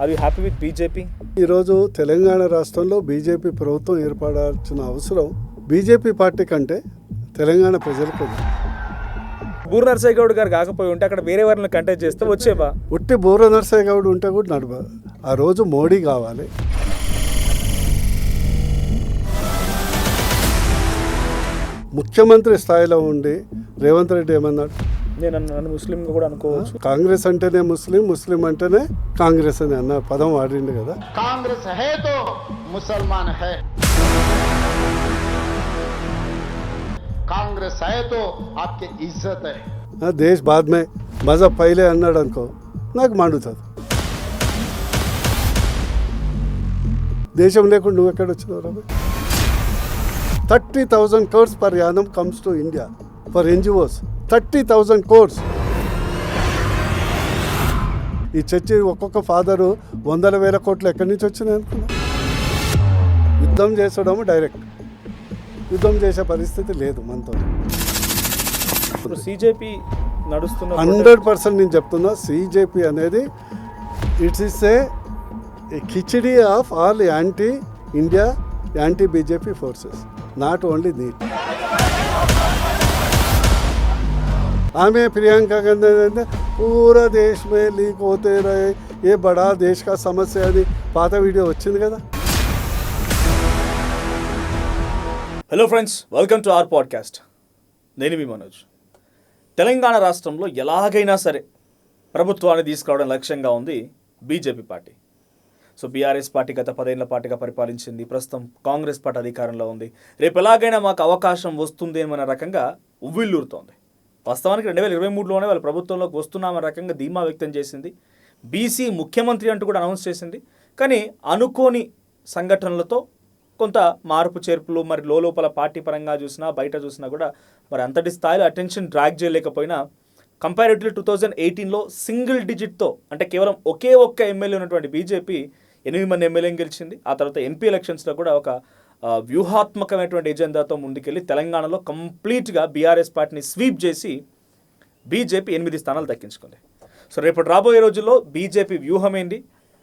Are you happy with BJP? ఈరోజు తెలంగాణ రాష్ట్రంలో BJP ప్రభుత్వం ఏర్పడాల్సిన అవసరం బీజేపీ పార్టీ కంటే తెలంగాణ ప్రజలకు ఉంది. బూర నరసయ్య గౌడ్ గారు కాకపోయి ఉంటే అక్కడ వేరే వారిని కంటెస్ట్ చేస్తే వచ్చేవా? ఉట్టి బూర నరసయ్య గౌడ్ ఉంటే కూడా నడవ. ఆ రోజు మోడీ కావాలి. ముఖ్యమంత్రి స్థాయిలో ఉండి రేవంత్ రెడ్డి ఏమన్నాడు? నన్ను ముస్లిం కూడా అనుకోవచ్చు. కాంగ్రెస్ అంటేనే ముస్లిం, ముస్లిం అంటేనే కాంగ్రెస్ అని అన్న పదం వాడిండు కదా. కాంగ్రెస్ హై తో ముసల్మాన్ హై, కాంగ్రెస్ హై తో ఆప్కి ఇజ్జత్ హై. దేశ్ బాద్ మే మజహబ్ పైలే అన్నాడు అనుకో, నాకు మండుతుంది. దేశం లేకుండా నువ్వు ఎక్కడ వచ్చినావు రా? 30,000 crores per annum comes to India for NGOs. 30,000 crores. ఈ చర్చి ఒక్కొక్క ఫాదరు 100,000 కోట్లు ఎక్కడి నుంచి వచ్చినాయి అనుకున్నా? యుద్ధం చేసడము డైరెక్ట్. యుద్ధం చేసే పరిస్థితి లేదు మనతో. సిజేపీ నడుస్తున్న 100% నేను చెప్తున్నా, సిజేపీ అనేది it's is a khichdi of all anti India, anti BJP forces, not only neat. ఆమె ప్రియాంక గాంధీ అంటే పూరా దేశ్ మే లీక్ హోతే రహే, ఏ బడా దేశ్ కా సమస్య అని పాత వీడియో వచ్చింది కదా. Hello friends, welcome to our podcast. నేను మీ మనోజ్. తెలంగాణ రాష్ట్రంలో ఎలాగైనా సరే ప్రభుత్వాన్ని తీసుకురావడం లక్ష్యంగా ఉంది BJP party. So BRS party గత 10 ఏళ్ల పార్టీగా పరిపాలించింది. ప్రస్తుతం కాంగ్రెస్ పార్టీ అధికారంలో ఉంది. రేపు ఎలాగైనా మాకు అవకాశం వస్తుంది అనే రకంగా ఉవ్విళ్ళూరుతోంది. వాస్తవానికి 2023లోనే వాళ్ళ ప్రభుత్వంలోకి వస్తున్నామన్న రకంగా ధీమా వ్యక్తం చేసింది. బీసీ ముఖ్యమంత్రి అంటూ కూడా అనౌన్స్ చేసింది. కానీ అనుకోని సంఘటనలతో కొంత మార్పు చేర్పులు, మరి లోపల పార్టీ పరంగా చూసినా బయట చూసినా కూడా మరి అంతటి స్థాయిలో అటెన్షన్ డ్రాగ్ చేయలేకపోయినా కంపారిటివ్లీ 2018లో సింగిల్ డిజిట్తో, అంటే కేవలం ఒకే ఒక్క ఎమ్మెల్యే ఉన్నటువంటి బీజేపీ 8 మంది ఎమ్మెల్యేని గెలిచింది. ఆ తర్వాత ఎంపీ ఎలక్షన్స్లో కూడా ఒక వ్యూహాత్మకమైనటువంటి ఎజెండాతో ముందుకెళ్ళి తెలంగాణలో కంప్లీట్గా బీఆర్ఎస్ పార్టీని స్వీప్ చేసి బీజేపీ 8 స్థానాలు దక్కించుకుంది. సో రేపటి రాబోయే రోజుల్లో బీజేపీ వ్యూహం ఏంటి,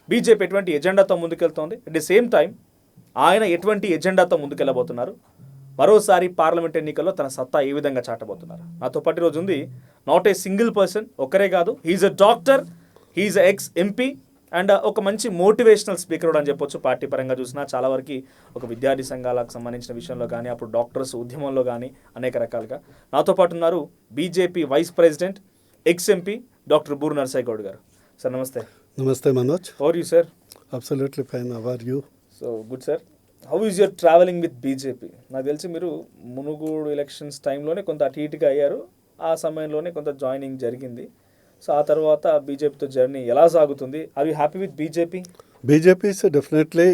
బీజేపీ ఎటువంటి ఎజెండాతో ముందుకెళ్తోంది, అట్ ది సేమ్ టైం ఆయన ఎటువంటి ఎజెండాతో ముందుకెళ్ళబోతున్నారు, మరోసారి పార్లమెంట్ ఎన్నికల్లో తన సత్తా ఏ విధంగా చాటబోతున్నారు. నాతో పాటు రోజు ఉంది నాట్ ఏ సింగిల్ పర్సన్, ఒక్కరే కాదు, he's a doctor, he's a ex MP and ఒక మంచి మోటివేషనల్ స్పీకర్ అని చెప్పొచ్చు. పార్టీ పరంగా చూసినా చాలా వరకు ఒక విద్యార్థి సంఘాలకు సంబంధించిన విషయంలో కానీ, అప్పుడు డాక్టర్స్ ఉద్యమంలో కానీ అనేక రకాలుగా. నాతో పాటు ఉన్నారు BJP vice president, ex MP doctor Bura Narasaiah Goud garu. Sir నమస్తే. నమస్తే Manoj. How are you sir? Absolutely fine. How are you? So good sir. How is your travelling with BJP? నాకు తెలిసి మీరు మునుగోడు ఎలక్షన్స్ టైంలోనే కొంత అటు ఇటుగా అయ్యారు. ఆ సమయంలోనే కొంత జాయినింగ్ జరిగింది. సో ఆ తర్వాత బీజేపీతో జర్నీ ఎలా సాగుతుంది? Are you happy with BJP? BJP is definitely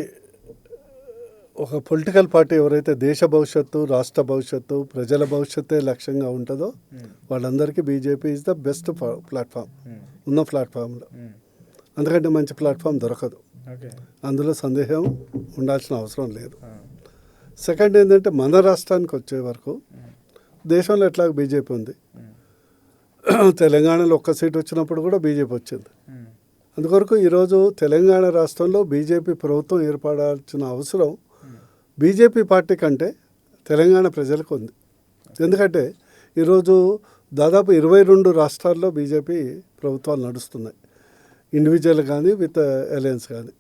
ఒక పొలిటికల్ పార్టీ. ఎవరైతే దేశ భవిష్యత్తు, రాష్ట్ర భవిష్యత్తు, ప్రజల భవిష్యత్తే లక్ష్యంగా ఉంటుందో వాళ్ళందరికీ BJP is the best platform ఉన్న ప్లాట్ఫామ్లో. అందుకంటే మంచి ప్లాట్ఫామ్ దొరకదు, అందులో సందేహం ఉండాల్సిన అవసరం లేదు. సెకండ్ ఏంటంటే మన రాష్ట్రానికి వచ్చే వరకు దేశంలో ఎట్లా బీజేపీ ఉంది. తెలంగాణలో ఒక్క సీట్ వచ్చినప్పుడు కూడా బీజేపీ వచ్చింది. అందుకొరకు ఈరోజు తెలంగాణ రాష్ట్రంలో బీజేపీ ప్రభుత్వం ఏర్పడాల్సిన అవసరం బీజేపీ పార్టీ కంటే తెలంగాణ ప్రజలకు ఉంది. ఎందుకంటే ఈరోజు దాదాపు 22 రాష్ట్రాల్లో బీజేపీ ప్రభుత్వాలు నడుస్తున్నాయి, ఇండివిజువల్ కానీ విత్ అలయన్స్ కానీ.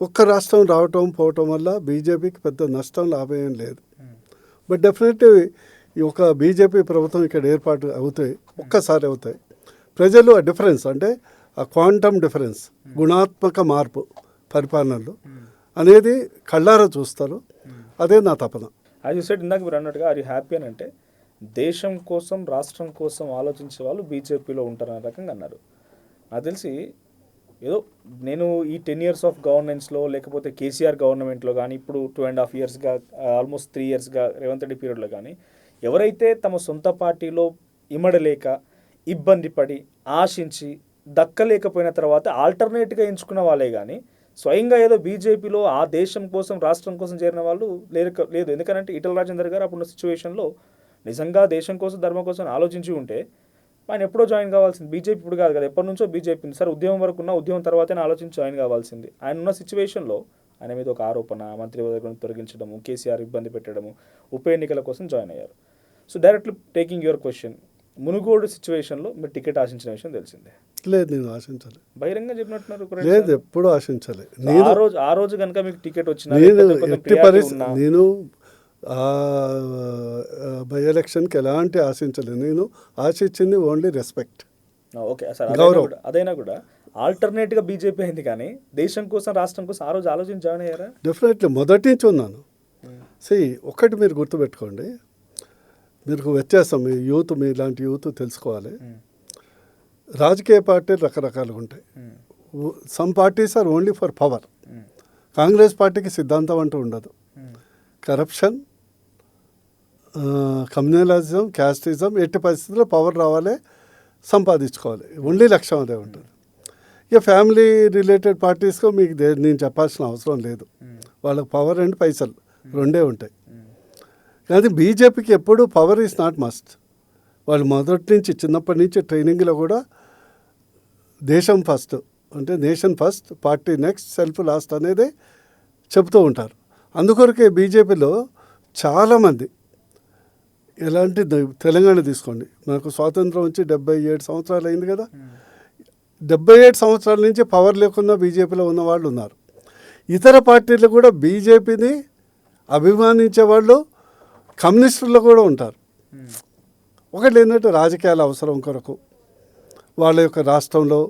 ఒక్క రాష్ట్రం రావటం పోవటం వల్ల బీజేపీకి పెద్ద నష్టం, లాభం ఏం లేదు. బట్ డెఫినెట్లీ ఈ ఒక బీజేపీ ప్రభుత్వం ఇక్కడ ఏర్పాటు అవుతాయి, ఒక్కసారి అవుతాయి. ప్రజలు ఆ డిఫరెన్స్, అంటే ఆ క్వాంటమ్ డిఫరెన్స్, గుణాత్మక మార్పు పరిపాలనలో అనేది కళ్ళారా చూస్తారు. అదే నా తపన. యాజ్ యూ సెడ్, ఇందాక మీరు అన్నట్టుగా ఆర్ యూ హ్యాపీ అని అంటే దేశం కోసం, రాష్ట్రం కోసం ఆలోచించే వాళ్ళు బీజేపీలో ఉంటారనే రకంగా అన్నారు. నాకు తెలిసి ఏదో నేను ఈ 10 years ఆఫ్ గవర్నెన్స్లో, లేకపోతే కేసీఆర్ గవర్నమెంట్లో కానీ, ఇప్పుడు 2.5 yearsగా, ఆల్మోస్ట్ 3 yearsగా రేవంత్ రెడ్డి పీరియడ్లో కానీ ఎవరైతే తమ సొంత పార్టీలో ఇమడలేక, ఇబ్బంది పడి, ఆశించి, దక్కలేకపోయిన తర్వాత ఆల్టర్నేట్గా ఎంచుకున్న వాళ్ళే కానీ స్వయంగా ఏదో బీజేపీలో ఆ దేశం కోసం, రాష్ట్రం కోసం చేరిన వాళ్ళు లేదు. ఎందుకంటే ఈటల రాజేందర్ గారు అప్పుడున్న సిచ్యువేషన్లో నిజంగా దేశం కోసం, ధర్మం కోసం ఆలోచించి ఉంటే ఆయన ఎప్పుడో జాయిన్ కావాల్సింది. బీజేపీ ఇప్పుడు కాదు కదా, ఎప్పటి నుంచో బీజేపీ సార్. ఉద్యమం వరకు ఉన్న, ఉద్యమం తర్వాతనే ఆలోచించి జాయిన్ కావాల్సింది. ఆయన ఉన్న సిచ్యువేషన్లో ఆయన మీద ఒక ఆరోపణ, మంత్రి పదవిని తొలగించడము, కేసీఆర్ ఇబ్బంది పెట్టడము, ఉప ఎన్నికల కోసం జాయిన్ అయ్యారు. So directly taking your question, Munugode సిచ్యువేషన్లో మీరు టికెట్ ఆశించిన విషయం తెలిసిందే. లేదు, నేను ఆశించాలి. బహిరంగ చెప్పినట్టున్నారు. లేదు, ఎప్పుడు ఆశించాలి. ఆ రోజు కనుక మీకు టికెట్ వచ్చిన ఎట్టి పరిస్థితి నేను బై ఎలక్షన్కి ఎలాంటి ఆశించలేదు. నేను ఆశించింది ఓన్లీ రెస్పెక్ట్. ఓకే సార్, అదైనా కూడా ఆల్టర్నేట్గా బీజేపీ అయింది, కానీ దేశం కోసం, రాష్ట్రం కోసం ఆ రోజు ఆలోచించి జాయిన్ అయ్యారా? డెఫినెట్లీ మొదటి నుంచి ఉన్నాను. ఒకటి మీరు గుర్తుపెట్టుకోండి, మీరు వ్యత్యాసం, మీ యూత్, మీ ఇలాంటి యూత్ తెలుసుకోవాలి. రాజకీయ పార్టీలు రకరకాలుగా ఉంటాయి. Some parties are only for power. Congress పార్టీకి సిద్ధాంతం అంటూ ఉండదు. కరప్షన్, కమ్యూనలిజం, క్యాస్టిజం, ఎట్టి పరిస్థితుల్లో పవర్ రావాలి, సంపాదించుకోవాలి, ఓన్లీ లక్ష్యం అదే ఉంటుంది. ఇక ఫ్యామిలీ రిలేటెడ్ పార్టీస్కు మీకు నేను చెప్పాల్సిన అవసరం లేదు. వాళ్ళకి పవర్ అండ్ పైసలు రెండే ఉంటాయి. కానీ బీజేపీకి ఎప్పుడు పవర్ ఈజ్ నాట్ మస్ట్. వాళ్ళు మొదటి నుంచి, చిన్నప్పటి నుంచి ట్రైనింగ్లో కూడా దేశం ఫస్ట్, అంటే nation first, party next, self last అనేది చెబుతూ ఉంటారు. అందుకొరకే బీజేపీలో చాలామంది ఎలాంటి, తెలంగాణ తీసుకోండి, మనకు స్వాతంత్రం వచ్చి 77 సంవత్సరాలు అయింది కదా. 77 సంవత్సరాల నుంచి పవర్ లేకుండా బీజేపీలో ఉన్న వాళ్ళు ఉన్నారు. ఇతర పార్టీలు కూడా బీజేపీని అభిమానించే వాళ్ళు కమ్యూనిస్టుల్లో కూడా ఉంటారు. ఒకటి ఏంటంటే రాజకీయాల అవసరం కొరకు వాళ్ళ యొక్క రాష్ట్రంలో,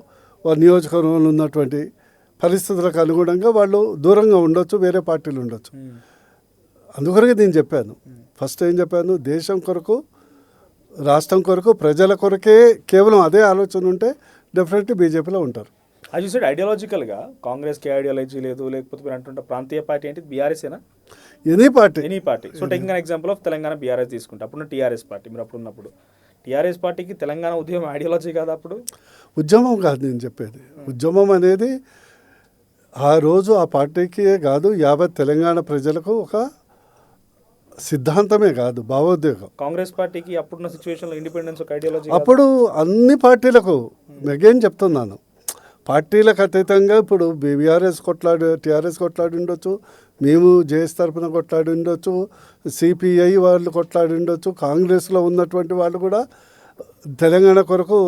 వాళ్ళ నియోజకవర్గంలో ఉన్నటువంటి పరిస్థితులకు అనుగుణంగా వాళ్ళు దూరంగా ఉండొచ్చు, వేరే పార్టీలు ఉండొచ్చు. అందుకొరకే నేను చెప్పాను, ఫస్ట్ ఏం చెప్పాను, దేశం కొరకు, రాష్ట్రం కొరకు, ప్రజల కొరకే కేవలం అదే ఆలోచన ఉంటే డెఫినెట్లీ బీజేపీలో ఉంటారు. అది చూసాడు ఐడియాలజికల్గా కాంగ్రెస్కి ఐడియాలజీ లేదు, లేకపోతే మీరు అంటుంటే ప్రాంతీయ పార్టీ ఏంటి, బీఆర్ఎస్ఏనా? Any party. So taking an example of Telangana BRS తీసుకుంటే, అప్పుడు టీఆర్ఎస్ పార్టీ, మీరు అప్పుడు ఉన్నప్పుడు టీఆర్ఎస్ పార్టీకి తెలంగాణ ఉద్యమం ఐడియాలజీ కాదు, అప్పుడు ఉద్యమం కాదు నేను చెప్పేది. ఉద్యమం అనేది ఆ రోజు ఆ పార్టీకి కాదు, యావత్ తెలంగాణ ప్రజలకు ఒక సిద్ధాంతమే కాదు, భావోద్వేగం. కాంగ్రెస్ పార్టీకి అప్పుడున్న సిచ్యువేషన్లో ఇండిపెండెన్స్ ఒక ఐడియాలజీ. అప్పుడు అన్ని పార్టీలకు అగైన్ చెప్తున్నాను, పార్టీలకు అతీతంగా ఇప్పుడు బీఆర్ఎస్ టీఆర్ఎస్ కొట్లాడి ఉండొచ్చు, మేము జేఎస్ తరఫున కొట్లాడి ఉండొచ్చు, సిపిఐ వాళ్ళు కొట్లాడి ఉండొచ్చు, కాంగ్రెస్లో ఉన్నటువంటి వాళ్ళు కూడా తెలంగాణ కొరకు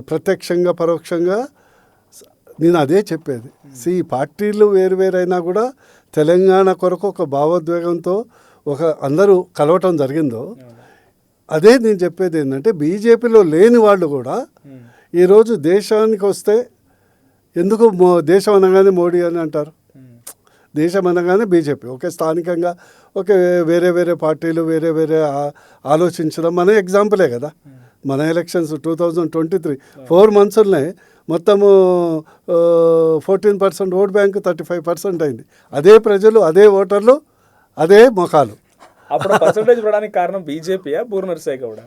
ప్రత్యక్షంగా పరోక్షంగా, నేను అదే చెప్పేది. పార్టీలు వేరువేరైనా కూడా తెలంగాణ కొరకు ఒక భావోద్వేగంతో ఒక అందరూ కలవటం జరిగిందో, అదే నేను చెప్పేది ఏంటంటే బీజేపీలో లేని వాళ్ళు కూడా ఈరోజు దేశానికి వస్తే, ఎందుకు దేశం అనగానే మోడీ అని అంటారు, దేశం అనగానే బీజేపీ. ఓకే, స్థానికంగా ఓకే, వేరే వేరే పార్టీలు వేరే వేరే ఆలోచించడం మన ఎగ్జాంపులే కదా. మన ఎలక్షన్స్ 2023 4 monthsలోనే మొత్తము 14% ఓట్ బ్యాంక్ 35% అయింది. అదే ప్రజలు, అదే ఓటర్లు, అదే మొఖాలు. అప్పుడు పర్సంటేజ్ పడడానికి కారణం బీజేపీయా, బూర నరసయ్య గౌడ?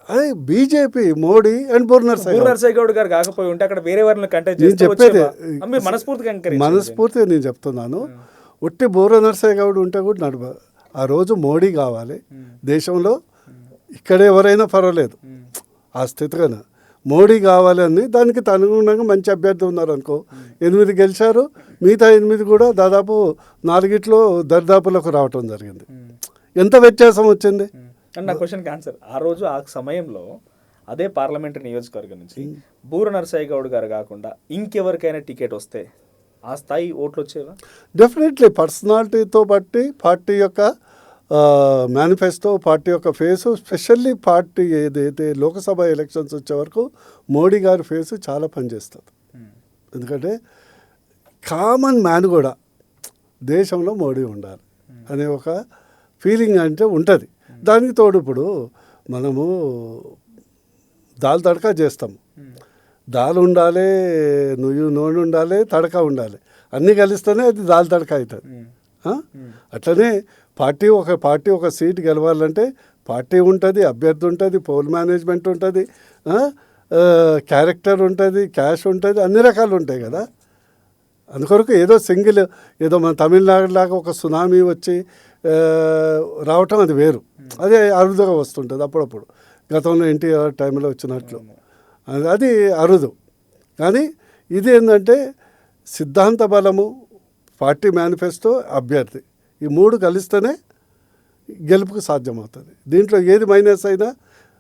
అదే బీజేపీ, మోడీ అండ్ బూర నరసయ్య గౌడ్ గారు కాకపోయి ఉంటే అక్కడ వేరే వారిని కంటెస్ట్ నేను చెప్పేది మనస్ఫూర్తిగా నేను చెప్తున్నాను. ఉట్టి బూర నరసయ్య గౌడ్ ఉంటే కూడా నడవ. ఆ రోజు మోడీ కావాలి దేశంలో, ఇక్కడ ఎవరైనా పర్వాలేదు, ఆ స్థితిగానే మోడీ కావాలని దానికి అనుగుణంగా మంచి అభ్యర్థి ఉన్నారు అనుకో, 8 గెలిచారు, మిగతా 8 కూడా దాదాపు 4 దరిదాపులకు రావటం జరిగింది. ఎంత వ్యత్యాసం వచ్చింది? నా క్వశ్చన్కి ఆన్సర్, ఆ రోజు ఆ సమయంలో అదే పార్లమెంటరీ నియోజకవర్గం నుంచి బూర నరసయ్య గౌడ్ గారు కాకుండా ఇంకెవరికైనా టికెట్ వస్తే ఆ స్థాయి ఓట్లు వచ్చేవా? డెఫినెట్లీ పర్సనాలిటీతో బట్టి పార్టీ యొక్క మేనిఫెస్టో, పార్టీ యొక్క ఫేసు, స్పెషల్లీ పార్టీ ఏదైతే లోక్సభ ఎలక్షన్స్ వచ్చే వరకు మోడీ గారి ఫేసు చాలా పనిచేస్తుంది. ఎందుకంటే కామన్ మ్యాన్ కూడా దేశంలో మోడీ ఉండాలి అనే ఒక ఫీలింగ్ అంటే ఉంటుంది. దానికి తోడు ఇప్పుడు మనము దాల్ తడకా చేస్తాము, దాల్ ఉండాలి, నూనె ఉండాలి, తడక ఉండాలి, అన్నీ కలిస్తేనే అది దాల్ తడక అవుతుంది. అట్లనే పార్టీ ఒక సీట్ గెలవాలంటే పార్టీ ఉంటుంది, అభ్యర్థి ఉంటుంది, పోల్ మేనేజ్మెంట్ ఉంటుంది, క్యారెక్టర్ ఉంటుంది, క్యాష్ ఉంటుంది, అన్ని రకాలు ఉంటాయి కదా. అందుకొరకు ఏదో మన తమిళనాడులాగా ఒక సునామీ వచ్చి రావటం అది వేరు, అదే అరుదుగా వస్తుంటుంది అప్పుడప్పుడు. గతంలో ఎన్టీఆర్ టైంలో వచ్చినట్లు. అది అరుదు. కానీ ఇది ఏంటంటే సిద్ధాంత బలము, పార్టీ మేనిఫెస్టో, అభ్యర్థి, ఈ మూడు కలిస్తేనే గెలుపుకు సాధ్యమవుతుంది. దీంట్లో ఏది మైనస్ అయినా,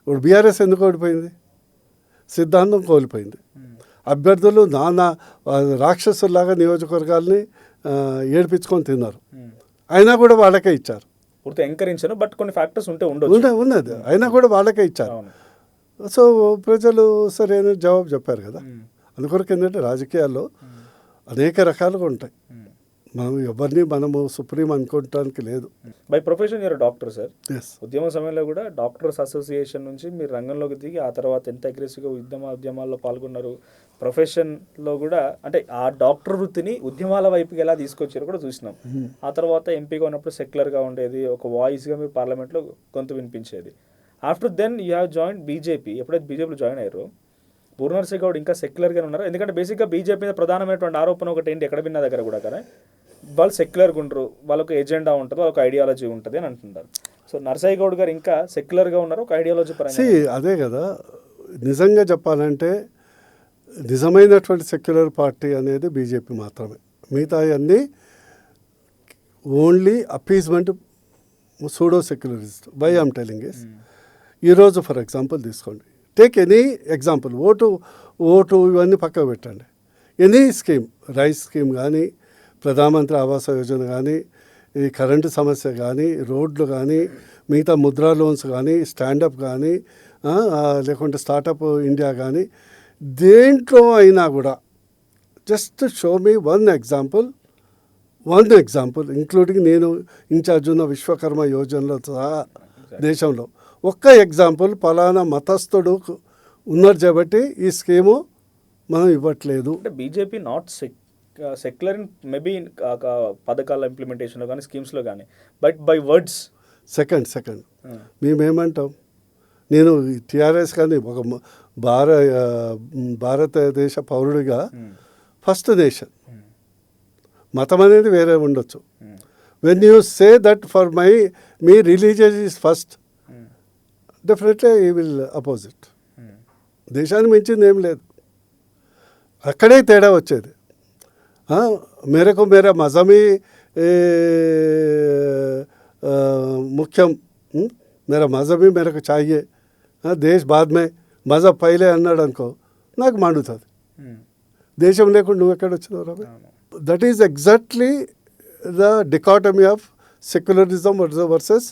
ఇప్పుడు బీఆర్ఎస్ ఎందుకు ఓడిపోయింది? సిద్ధాంతం కోల్పోయింది. అభ్యర్థులు నానా రాక్షసుల్లాగా నియోజకవర్గాల్ని ఏడిపించుకొని తిన్నారు. అయినా కూడా వాళ్ళకే ఇచ్చారు. పూర్తి ఎంకరించాను, బట్ కొన్ని ఫ్యాక్టర్స్ ఉంటే ఉండొచ్చు. ఉన్నది, అయినా కూడా వాళ్ళకే ఇచ్చారు. సో ప్రజలు సరైన జవాబు చెప్పారు కదా. అందుకొరకు ఏంటంటే రాజకీయాల్లో అనేక రకాలుగా ఉంటాయి. మనము సుప్రీం అనుకోవటానికి లేదు. By profession your doctor sir. Yes. ఉద్యమ సమయంలో కూడా డాక్టర్స్ అసోసియేషన్ నుంచి మీరు రంగంలోకి దిగి ఆ తర్వాత ఎంత అగ్రెసివ్గా ఉద్యమాల్లో పాల్గొన్నారు. ప్రొఫెషన్లో కూడా అంటే ఆ డాక్టర్ వృత్తిని ఉద్యమాల వైపుకి ఎలా తీసుకొచ్చారో కూడా చూసినాం. ఆ తర్వాత ఎంపీగా ఉన్నప్పుడు సెక్యులర్గా ఉండేది, ఒక వాయిస్గా మీరు పార్లమెంట్లో గొంతు వినిపించేది. After then you have join BJP. ఎప్పుడైతే బీజేపీలో జాయిన్ అయ్యారో పూర్ణనరసింహ గౌడ్ ఇంకా సెక్యులర్గానే ఉన్నారు. ఎందుకంటే బేసిక్గా బీజేపీ మీద ప్రధానమైనటువంటి ఆరోపణ ఒకటి ఏంటి, ఎక్కడ విన్న దగ్గర కూడా కానీ వాళ్ళు సెక్యులర్గా ఉండరు, వాళ్ళకు ఎజెండా ఉంటుంది, వాళ్ళకి ఐడియాలజీ ఉంటుంది అని అంటున్నారు. సో నరసయ్య గౌడ్ గారు ఇంకా సెక్యులర్గా ఉన్నారు, ఒక ఐడియాలజీ పరంగా. అదే కదా నిజంగా చెప్పాలంటే నిజమైనటువంటి సెక్యులర్ పార్టీ అనేది బీజేపీ మాత్రమే. మిగతా అన్నీ only appeasement, pseudo secularist. Why I'm telling this, ఈరోజు ఫర్ ఎగ్జాంపుల్ తీసుకోండి, టేక్ ఎనీ ఎగ్జాంపుల్, ఓటు ఇవన్నీ పక్కకు పెట్టండి. ఎనీ స్కీమ్, రైస్ స్కీమ్ కానీ, ప్రధానమంత్రి ఆవాస యోజన కానీ, ఈ కరెంటు సమస్య కానీ, రోడ్లు కానీ, మిగతా ముద్రా లోన్స్ కానీ, స్టాండప్ కానీ, లేకుంటే స్టార్టప్ ఇండియా కానీ, దేంట్లో అయినా కూడా just show me one example, including నేను ఇన్ఛార్జ్ ఉన్న విశ్వకర్మ యోజనలో సహా దేశంలో ఒక్క ఎగ్జాంపుల్ పలానా మతస్థుడు ఉన్నారు కాబట్టి ఈ స్కీము మనం ఇవ్వట్లేదు. అంటే BJP not secular in maybe పథకాల ఇంప్లిమెంటేషన్లో కానీ స్కీమ్స్లో కానీ, బట్ బై వర్డ్స్. సెకండ్ మేమేమంటాం, నేను టీఆర్ఎస్ కానీ ఒక భారతదేశ పౌరుడిగా ఫస్ట్ నేషన్, మతం అనేది వేరే ఉండొచ్చు. When you say that for me religious is first, definitely ఈ విల్ అపోజిట్. దేశాన్ని మించింది ఏం లేదు, అక్కడే తేడా వచ్చేది. మేరకు మేరా మజహబీ ముఖ్యం, మేరా మజహబీ మేరకు చాయే, దేశ్ బాద్మే మజహబ్ పైలే అన్నాడు అనుకో, నాకు మండుతుంది. దేశం లేకుండా నువ్వు ఎక్కడ వచ్చినావు రా? That is exactly the dichotomy of secularism versus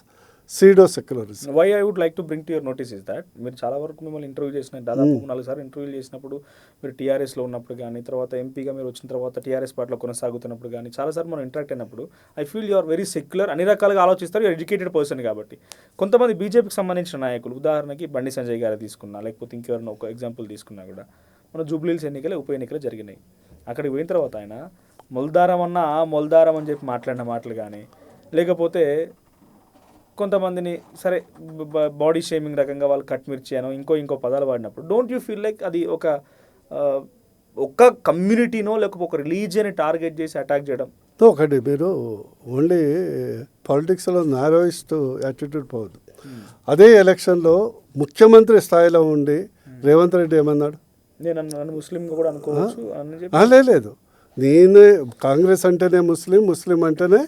pseudo secularism. Why I would like to bring to your notice is that మీరు చాలా వరకు మిమ్మల్ని ఇంటర్వ్యూ చేసిన, దాదాపు 4 సార్లు ఇంటర్వ్యూ చేసినప్పుడు, మీరు టీఆర్ఎస్లో ఉన్నప్పుడు కానీ, తర్వాత ఎంపీగా మీరు వచ్చిన తర్వాత టీఆర్ఎస్ పార్టీలో కొనసాగుతున్నప్పుడు కానీ, చాలాసార్లు మనం ఇంటరాక్ట్ అయినప్పుడు I feel you are very secular, అన్ని రకాలుగా ఆలోచిస్తారు, యూఆర్ ఎడ్యుకేటెడ్ పర్సన్ కాబట్టి. కొంతమంది బీజేపీకి సంబంధించిన నాయకులు, ఉదాహరణకి బండి సంజయ్ గారు తీసుకున్నా, లేకపోతే ఇంకెవరైనా ఒక ఎగ్జాంపుల్ తీసుకున్నా కూడా, మన జూబ్లీహిల్స్ ఎన్నికలు, ఉప ఎన్నికలు జరిగినాయి. అక్కడికి పోయిన తర్వాత ఆయన మొల్దారం అని చెప్పి మాట్లాడిన మాటలు కానీ, లేకపోతే కొంతమందిని సరే బాడీ షేమింగ్ రకంగా వాళ్ళు కట్ మిర్చి అనో ఇంకో పదాలు వాడినప్పుడు, డోంట్ యూ ఫీల్ లైక్ అది ఒక కమ్యూనిటీనో లేకపోతే ఒక రిలీజియన్ని టార్గెట్ చేసి అటాక్ చేయడం? ఒకటి, మీరు ఓన్లీ పాలిటిక్స్లో నారోయిస్ట్ యాటిట్యూడ్ పోవద్దు. అదే ఎలక్షన్లో ముఖ్యమంత్రి స్థాయిలో ఉండి రేవంత్ రెడ్డి ఏమన్నాడు? నేను ముస్లిం కూడా అనుకోవచ్చు అని లేదు, నేను కాంగ్రెస్ అంటేనే ముస్లిం అంటేనే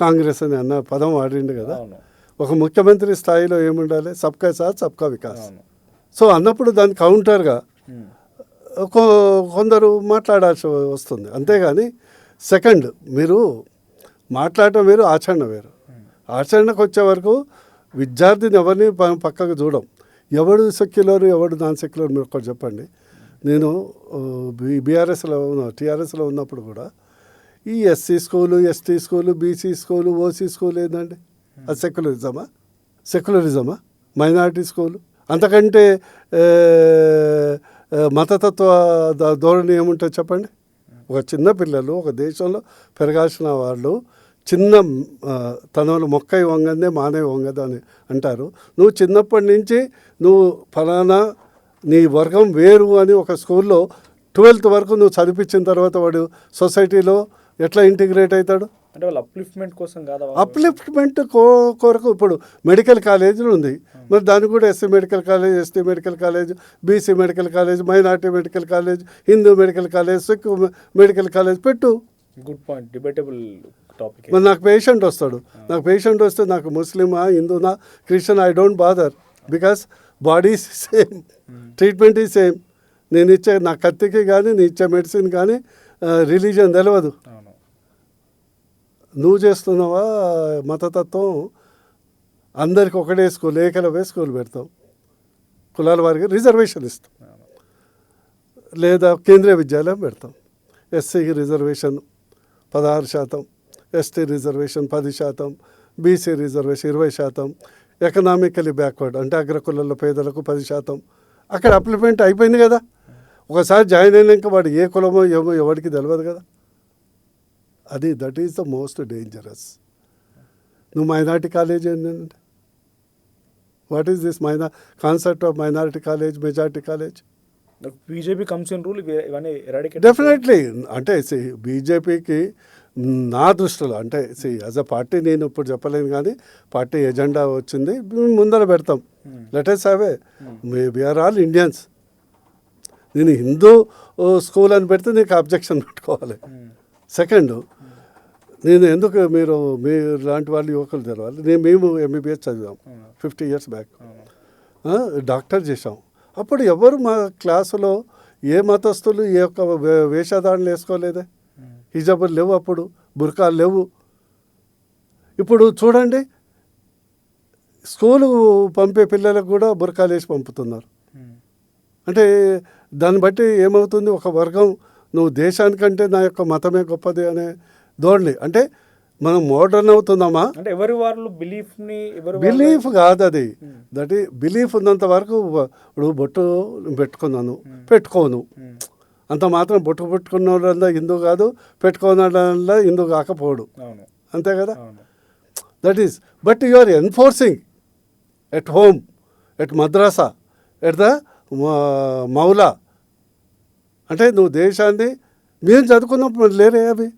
కాంగ్రెస్ అని అన్న పదం వాడిండు కదా. ఒక ముఖ్యమంత్రి స్థాయిలో ఏముండాలి? సబ్కా సాత్ సబ్కా వికాస్. సో అన్నప్పుడు దాని కౌంటర్గా కొందరు మాట్లాడాల్సి వస్తుంది, అంతేగాని సెకండ్ మీరు మాట్లాడటం వేరు, ఆచరణ వేరు. ఆచరణకు వచ్చే వరకు విద్యార్థిని ఎవరిని పక్కకు చూడం. ఎవడు సెక్యులర్ ఎవడు నాన్ సెక్యులర్ మీరు ఒకటి చెప్పండి. నేను టీఆర్ఎస్లో ఉన్నప్పుడు కూడా ఈ SC school, ST school, BC school, OC school ఏంటండి? అది సెక్యులరిజమా? మైనారిటీ స్కూలు అంతకంటే మతతత్వ ధోరణి ఏముంటుంది చెప్పండి? ఒక చిన్న పిల్లలు ఒక దేశంలో పెరగాల్సిన వాళ్ళు చిన్న తనలో మొక్కై వంగందే మానవి వంగదు అని అంటారు. నువ్వు చిన్నప్పటి నుంచి నువ్వు ఫలానా నీ వర్గం వేరు అని ఒక స్కూల్లో 12th వరకు నువ్వు చదివించిన తర్వాత వాడు సొసైటీలో ఎట్లా ఇంటిగ్రేట్ అవుతాడు? అంటే వాళ్ళు అప్లిఫ్ట్మెంట్ కోసం కాదా? అప్లిఫ్ట్మెంట్ కొరకు ఇప్పుడు మెడికల్ కాలేజీలు ఉంది, మరి దానికి కూడా SC medical college, ST medical college, BC medical college, minority medical college, Hindu medical college, Sikh medical college పెట్టు. Good point, debatable topic. మరి నాకు పేషెంట్ వస్తాడు, నాకు పేషెంట్ వస్తే నాకు ముస్లిమా, హిందూనా, Christian, I don't bother, because body same, treatment ఈ సేమ్. నేను ఇచ్చే నా కత్తికి కానీ నేను ఇచ్చే మెడిసిన్ కానీ రిలీజియన్ తెలియదు. నువ్వు చేస్తున్నావా మతతత్వం? అందరికి ఒకటే స్కూల్, ఏకలవ్య స్కూల్ పెడతాం, కులాల వారికి రిజర్వేషన్ ఇస్తాం, లేదా కేంద్రీయ విద్యాలయం పెడతాం. ఎస్సీకి reservation 16%, ST reservation 10%, BC reservation 20%, economically backward అంటే అగ్రకులాల పేదలకు 10%. అక్కడ అప్లిమెంట్ అయిపోయింది కదా. ఒకసారి జాయిన్ అయినాక వాడు ఏ కులమో ఏమో ఎవరికి తెలియదు కదా. అది that is the most dangerous. నువ్వు మైనారిటీ కాలేజ్ ఏంటంటే what is this concept of minority college, majority college? BJP comes in rule ఇవన్నీ ఎరాడికేట్. డెఫినెట్లీ. అంటే బీజేపీకి నా దృష్టిలో అంటే యాజ్ అ పార్టీ నేను ఇప్పుడు చెప్పలేను, కానీ పార్టీ ఎజెండా వచ్చింది, ముందర పెడతాం. Let us have a we are all Indians. నేను హిందూ స్కూల్ అని పెడితే నీకు అబ్జెక్షన్ పెట్టుకోవాలి. సెకండ్, నేను ఎందుకు మీరు లాంటి వాళ్ళు యువకులు తెలవాలి. మేము ఎంబీబీఎస్ చదివాం 50 years బ్యాక్, డాక్టర్ చేసాం. అప్పుడు ఎవరు మా క్లాసులో ఏ మతస్థులు ఏ యొక్క వేషధారణలు వేసుకోలేదే. హిజాబులు లేవు, అప్పుడు బుర్కాలు లేవు. ఇప్పుడు చూడండి, స్కూలు పంపే పిల్లలకు కూడా బుర్కాలు వేసి పంపుతున్నారు. అంటే దాన్ని బట్టి ఏమవుతుంది, ఒక వర్గం నువ్వు దేశానికంటే నా యొక్క మతమే గొప్పది అనే ధోరణి. అంటే మనం మోడర్న్ అవుతున్నామా అంటే ఎవరి వాళ్ళు బిలీఫ్ కాదు అది. దట్ బిలీఫ్ ఉన్నంత వరకు ఇప్పుడు బొట్టు పెట్టుకోను అంత మాత్రం బొట్టు పెట్టుకున్న వాళ్ళ హిందూ కాదు, పెట్టుకున్న వాళ్ళ హిందూ కాకపోడు, అంతే కదా. That is but you are enforcing at home, at madrasa, at the maula. అంటే నువ్వు దేశాన్ని మేము చదువుకున్నప్పుడు లేరే అవి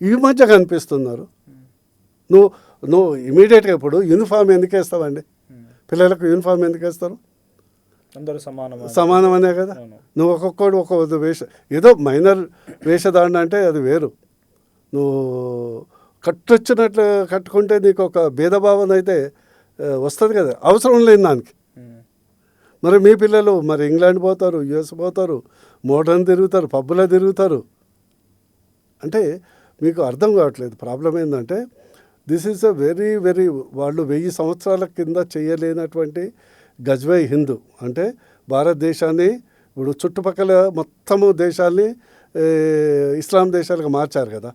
ఈ మధ్య కనిపిస్తున్నారు. నువ్వు ఇమీడియట్గా ఇప్పుడు యూనిఫామ్ ఎందుకు వేస్తావండి? పిల్లలకు యూనిఫామ్ ఎందుకు వేస్తారు? అందరూ సమానమనే కదా. నువ్వు ఒక్కొక్కడు ఒక్కొక్క ఏదో మైనర్ వేషధారణ అంటే అది వేరు. నువ్వు కట్టొచ్చినట్లు కట్టుకుంటే నీకు ఒక భేదభావన అయితే వస్తుంది కదా, అవసరం లేని దానికి. మరి మీ పిల్లలు మరి ఇంగ్లాండ్ పోతారు, యుఎస్ పోతారు, మోడర్న్ తిరుగుతారు, పబ్బులో తిరుగుతారు. అంటే మీకు అర్థం కావట్లేదు. ప్రాబ్లం ఏంటంటే this is a very very వాళ్ళు 1000 సంవత్సరాల కింద చేయలేనటువంటి గజ్వై హిందూ. అంటే భారతదేశాన్ని ఇప్పుడు చుట్టుపక్కల మొత్తము దేశాల్ని ఇస్లాం దేశాలుగా మార్చారు కదా.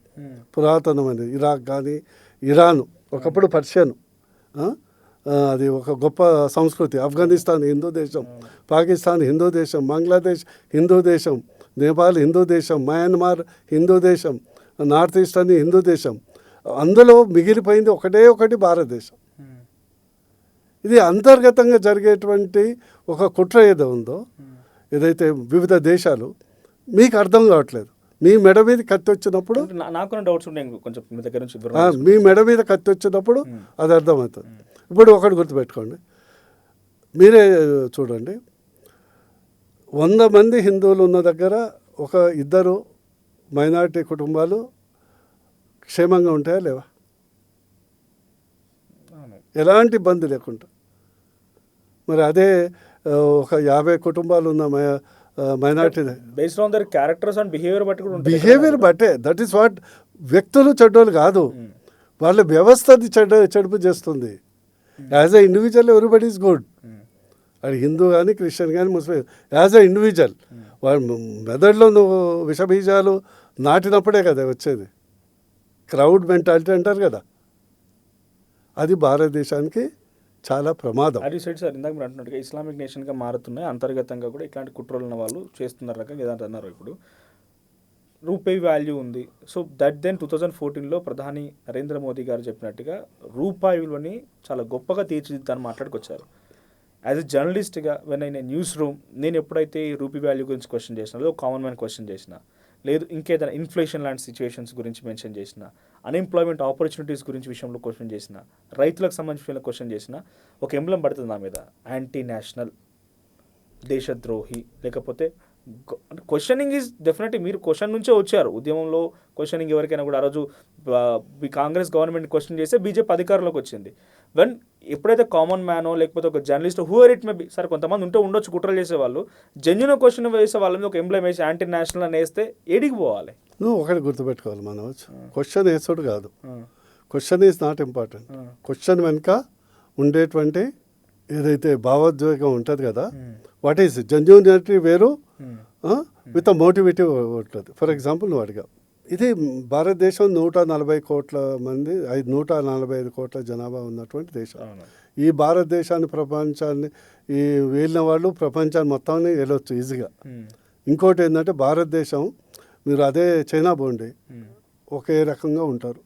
పురాతనమైనది ఇరాక్ కానీ ఇరాన్, ఒకప్పుడు పర్షియన్, అది ఒక గొప్ప సంస్కృతి. ఆఫ్ఘనిస్తాన్ హిందూ దేశం, పాకిస్తాన్ హిందూ దేశం, బంగ్లాదేశ్ హిందూ దేశం, నేపాల్ హిందూ దేశం, మయన్మార్ హిందూ దేశం, నార్త్ ఈస్ట్ అని హిందూ దేశం. అందులో మిగిలిపోయింది ఒకటి భారతదేశం. ఇది అంతర్గతంగా జరిగేటువంటి ఒక కుట్ర ఏదో ఉందో, ఏదైతే వివిధ దేశాలు మీకు అర్థం కావట్లేదు. మీ మెడ మీద కత్తి వచ్చినప్పుడు నాకు డౌట్స్ ఉన్నాయి కొంచెం మీ దగ్గర నుంచి. మీ మెడ మీద కత్తి వచ్చినప్పుడు అది అర్థమవుతుంది. ఇప్పుడు ఒకటి గుర్తుపెట్టుకోండి, మీరే చూడండి, 100 మంది హిందువులు ఉన్న దగ్గర ఒక 2 మైనారిటీ కుటుంబాలు క్షేమంగా ఉంటాయా లేవా? ఎలాంటి ఇబ్బంది లేకుండా. మరి అదే ఒక 50 కుటుంబాలు ఉన్న minority based on their characters and behaviour బట్టి కూడా బిహేవియర్ బట్టే. That is what. వ్యక్తులు చెడ్డోళ్ళు కాదు, వాళ్ళ వ్యవస్థ అది చెడుపు చేస్తుంది. As a individual everybody is good. అది హిందూ కానీ క్రిస్టియన్ కానీ ముస్లిం, యాజ్ ఎ ఇండివిజువల్ వాళ్ళ మెదడులో నువ్వు విషబీజాలు నాటినప్పుడే కదా వచ్చేది. క్రౌడ్ మెంటాలిటీ అంటారు కదా, అది భారతదేశానికి చాలా ప్రమాదం. అది సైడ్ సార్ ఇందాక మీరు అంటున్నట్టుగా ఇస్లామిక్ నేషన్గా మారుతున్నాయి, అంతర్గతంగా కూడా ఇట్లాంటి కుట్రలు ఉన్న వాళ్ళు చేస్తున్నారు రకంగా ఏదంటే అన్నారు. ఇప్పుడు రూపే వాల్యూ ఉంది. సో దట్ దెన్ 2014లో ప్రధాని నరేంద్ర మోదీ గారు చెప్పినట్టుగా రూపాయి విలువని చాలా గొప్పగా తీర్చిదిద్దాన్ని మాట్లాడుకొచ్చారు. యాజ్ ఎ జర్నలిస్ట్గా వెన్ అయిన న్యూస్ రూమ్ నేను ఎప్పుడైతే ఈ రూపీ వాల్యూ గురించి క్వశ్చన్ చేసినా, కామన్ మ్యాన్ క్వశ్చన్ చేసిన, లేదు ఇంకేదైనా ఇన్ఫ్లేషన్ లాంటి సిచ్యువేషన్స్ గురించి మెన్షన్ చేసిన, అన్ఎంప్లాయ్మెంట్ ఆపర్చునిటీస్ గురించి విషయంలో క్వశ్చన్ చేసిన, రైతులకు సంబంధించిన క్వశ్చన్ చేసిన, ఒక ఎంబ్లం పడుతుంది నా మీద, యాంటీ నేషనల్, దేశద్రోహి, లేకపోతే క్వశ్చనింగ్ ఈజ్ డెఫినెట్లీ మీరు క్వశ్చన్ నుంచే వచ్చారు. ఉద్యమంలో క్వశ్చనింగ్ ఎవరికైనా కూడా ఆ రోజు కాంగ్రెస్ గవర్నమెంట్ క్వశ్చన్ చేస్తే బీజేపీ అధికారంలోకి వచ్చింది. వెన్ ఎప్పుడైతే కామన్ మ్యానో లేకపోతే ఒక journalist who are it may be, సరే కొంతమంది ఉండొచ్చు కుట్రలు చేసేవాళ్ళు, జెన్యున్ క్వశ్చన్ వేసే వాళ్ళ మీద ఒక ఎంబ్లం వేసి యాంటీ నేషనల్ అని వేస్తే ఏడికి పోవాలి? నువ్వు ఒకటి గుర్తుపెట్టుకోవాలి మనోజ్, క్వశ్చన్ వేసుడు కాదు, question is not important. Question వెనుక ఉండేటువంటి ఏదైతే భావోద్వేగం ఉంటుంది కదా, వాట్ ఈస్ జెన్యూనిటీ వేరు, విత్ మోటివిటీ ఉంటుంది. ఫర్ ఎగ్జాంపుల్ నువ్వు అడిగావు, ఇది భారతదేశం 140 కోట్ల మంది, 145 కోట్ల జనాభా ఉన్నటువంటి దేశం. ఈ భారతదేశాన్ని ప్రపంచాన్ని ఈ వెళ్ళిన వాళ్ళు ప్రపంచాన్ని మొత్తాన్ని వెళ్ళొచ్చు ఈజీగా. ఇంకోటి ఏంటంటే భారతదేశం, మీరు అదే చైనా పోండి, ఒకే రకంగా ఉంటారు.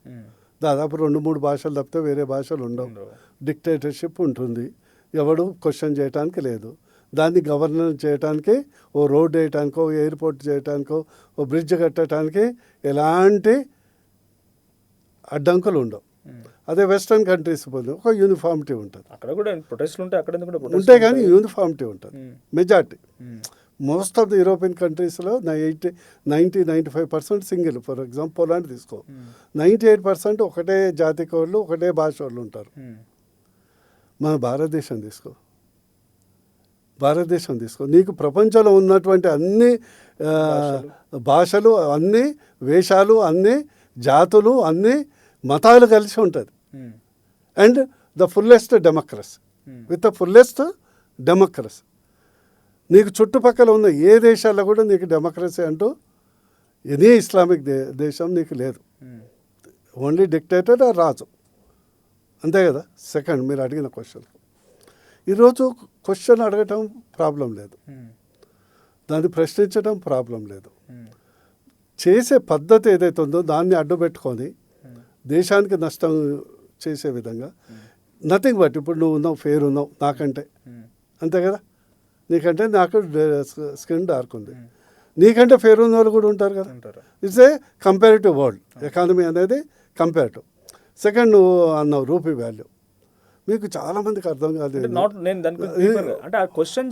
దాదాపు 2-3 భాషలు తప్పితే వేరే భాషలు ఉండవు. డిక్టేటర్షిప్ ఉంటుంది, ఎవడు క్వశ్చన్ చేయడానికి లేదు. దాన్ని గవర్నెన్స్ చేయడానికి, ఓ రోడ్ వేయటానికో, ఎయిర్పోర్ట్ చేయటానికో, ఓ బ్రిడ్జ్ కట్టడానికి ఎలాంటి అడ్డంకులు ఉండవు. అదే వెస్ట్రన్ కంట్రీస్ పోతే ఒక యూనిఫామిటీ ఉంటుంది. అక్కడ కూడా ప్రొటెస్ట్లు ఉంటాయి, అక్కడ ఉంటాయి కానీ యూనిఫామిటీ ఉంటుంది. Majority most of the European కంట్రీస్లో 90-95% సింగిల్. ఫర్ ఎగ్జాంపుల్ పోలాండ్ తీసుకో, 98% ఒకటే జాతికి వాళ్ళు, ఒకటే భాష వాళ్ళు ఉంటారు. మన భారతదేశం తీసుకో, నీకు ప్రపంచంలో ఉన్నటువంటి అన్ని భాషలు, అన్ని వేషాలు, అన్ని జాతులు, అన్ని మతాలు కలిసి ఉంటుంది. And the fullest democracy, with the fullest democracy. నీకు చుట్టుపక్కల ఉన్న ఏ దేశాల్లో కూడా నీకు డెమోక్రసీ అంటూ ఎనీ ఇస్లామిక్ దేశం నీకు లేదు. ఓన్లీ డిక్టేటర్ ఆ రాజు, అంతే కదా. సెకండ్, మీరు అడిగిన క్వశ్చన్, ఈరోజు క్వశ్చన్ అడగటం ప్రాబ్లం లేదు, దాన్ని ప్రశ్నించడం ప్రాబ్లం లేదు. చేసే పద్ధతి ఏదైతే ఉందో దాన్ని అడ్డుపెట్టుకొని దేశానికి నష్టం చేసే విధంగా, నథింగ్ బట్ ఇప్పుడు నువ్వు ఉన్నావు, ఫెయిర్ ఉన్నావు నాకంటే, అంతే కదా. నీకంటే నాకు స్కిన్ డార్క్ ఉంది, నీకంటే ఫెయిర్ ఉన్న వాళ్ళు కూడా ఉంటారు కదా. It's a comparative world economy అనేది కంపారిటివ్. సెకండ్, నువ్వు అన్నావు రూపీ వాల్యూ, మీకు చాలా మందికి అర్థం కాదు. క్వశ్చన్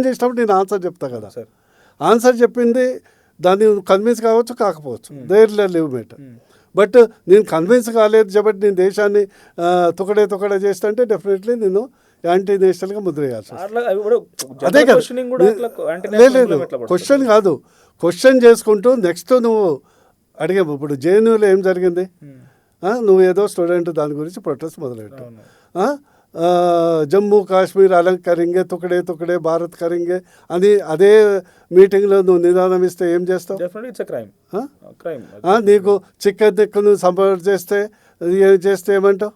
చేసినప్పుడు నేను ఆన్సర్ చెప్తా కదా. ఆన్సర్ చెప్పింది దాన్ని కన్విన్స్ కావచ్చు, కాకపోవచ్చు, దేర్ లివ్ మేటర్. బట్ నేను కన్విన్స్ కాలేదు కాబట్టి నేను దేశాన్ని తుకడే చేస్తుంటే డెఫినెట్లీ నేను యాంటీ నేషనల్గా ముద్ర వేయాల్సి అదే కదా. లేదు, క్వశ్చన్ కాదు, క్వశ్చన్ చేసుకుంటూ నెక్స్ట్ నువ్వు అడిగావు. ఇప్పుడు జేఎన్యూలో ఏం జరిగింది, నువ్వు ఏదో స్టూడెంట్ దాని గురించి ప్రొటెస్ట్ మొదలెట్టావు. జమ్మూ కాశ్మీర్ అలంగ్ కరింగే, తుకడే భారత్ కరింగే అని అదే మీటింగ్లో నువ్వు నిదానం ఇస్తే ఏం చేస్తావు? నీకు చికెన్ దిక్కును సంపర్ట్ చేస్తే ఏమంటావు?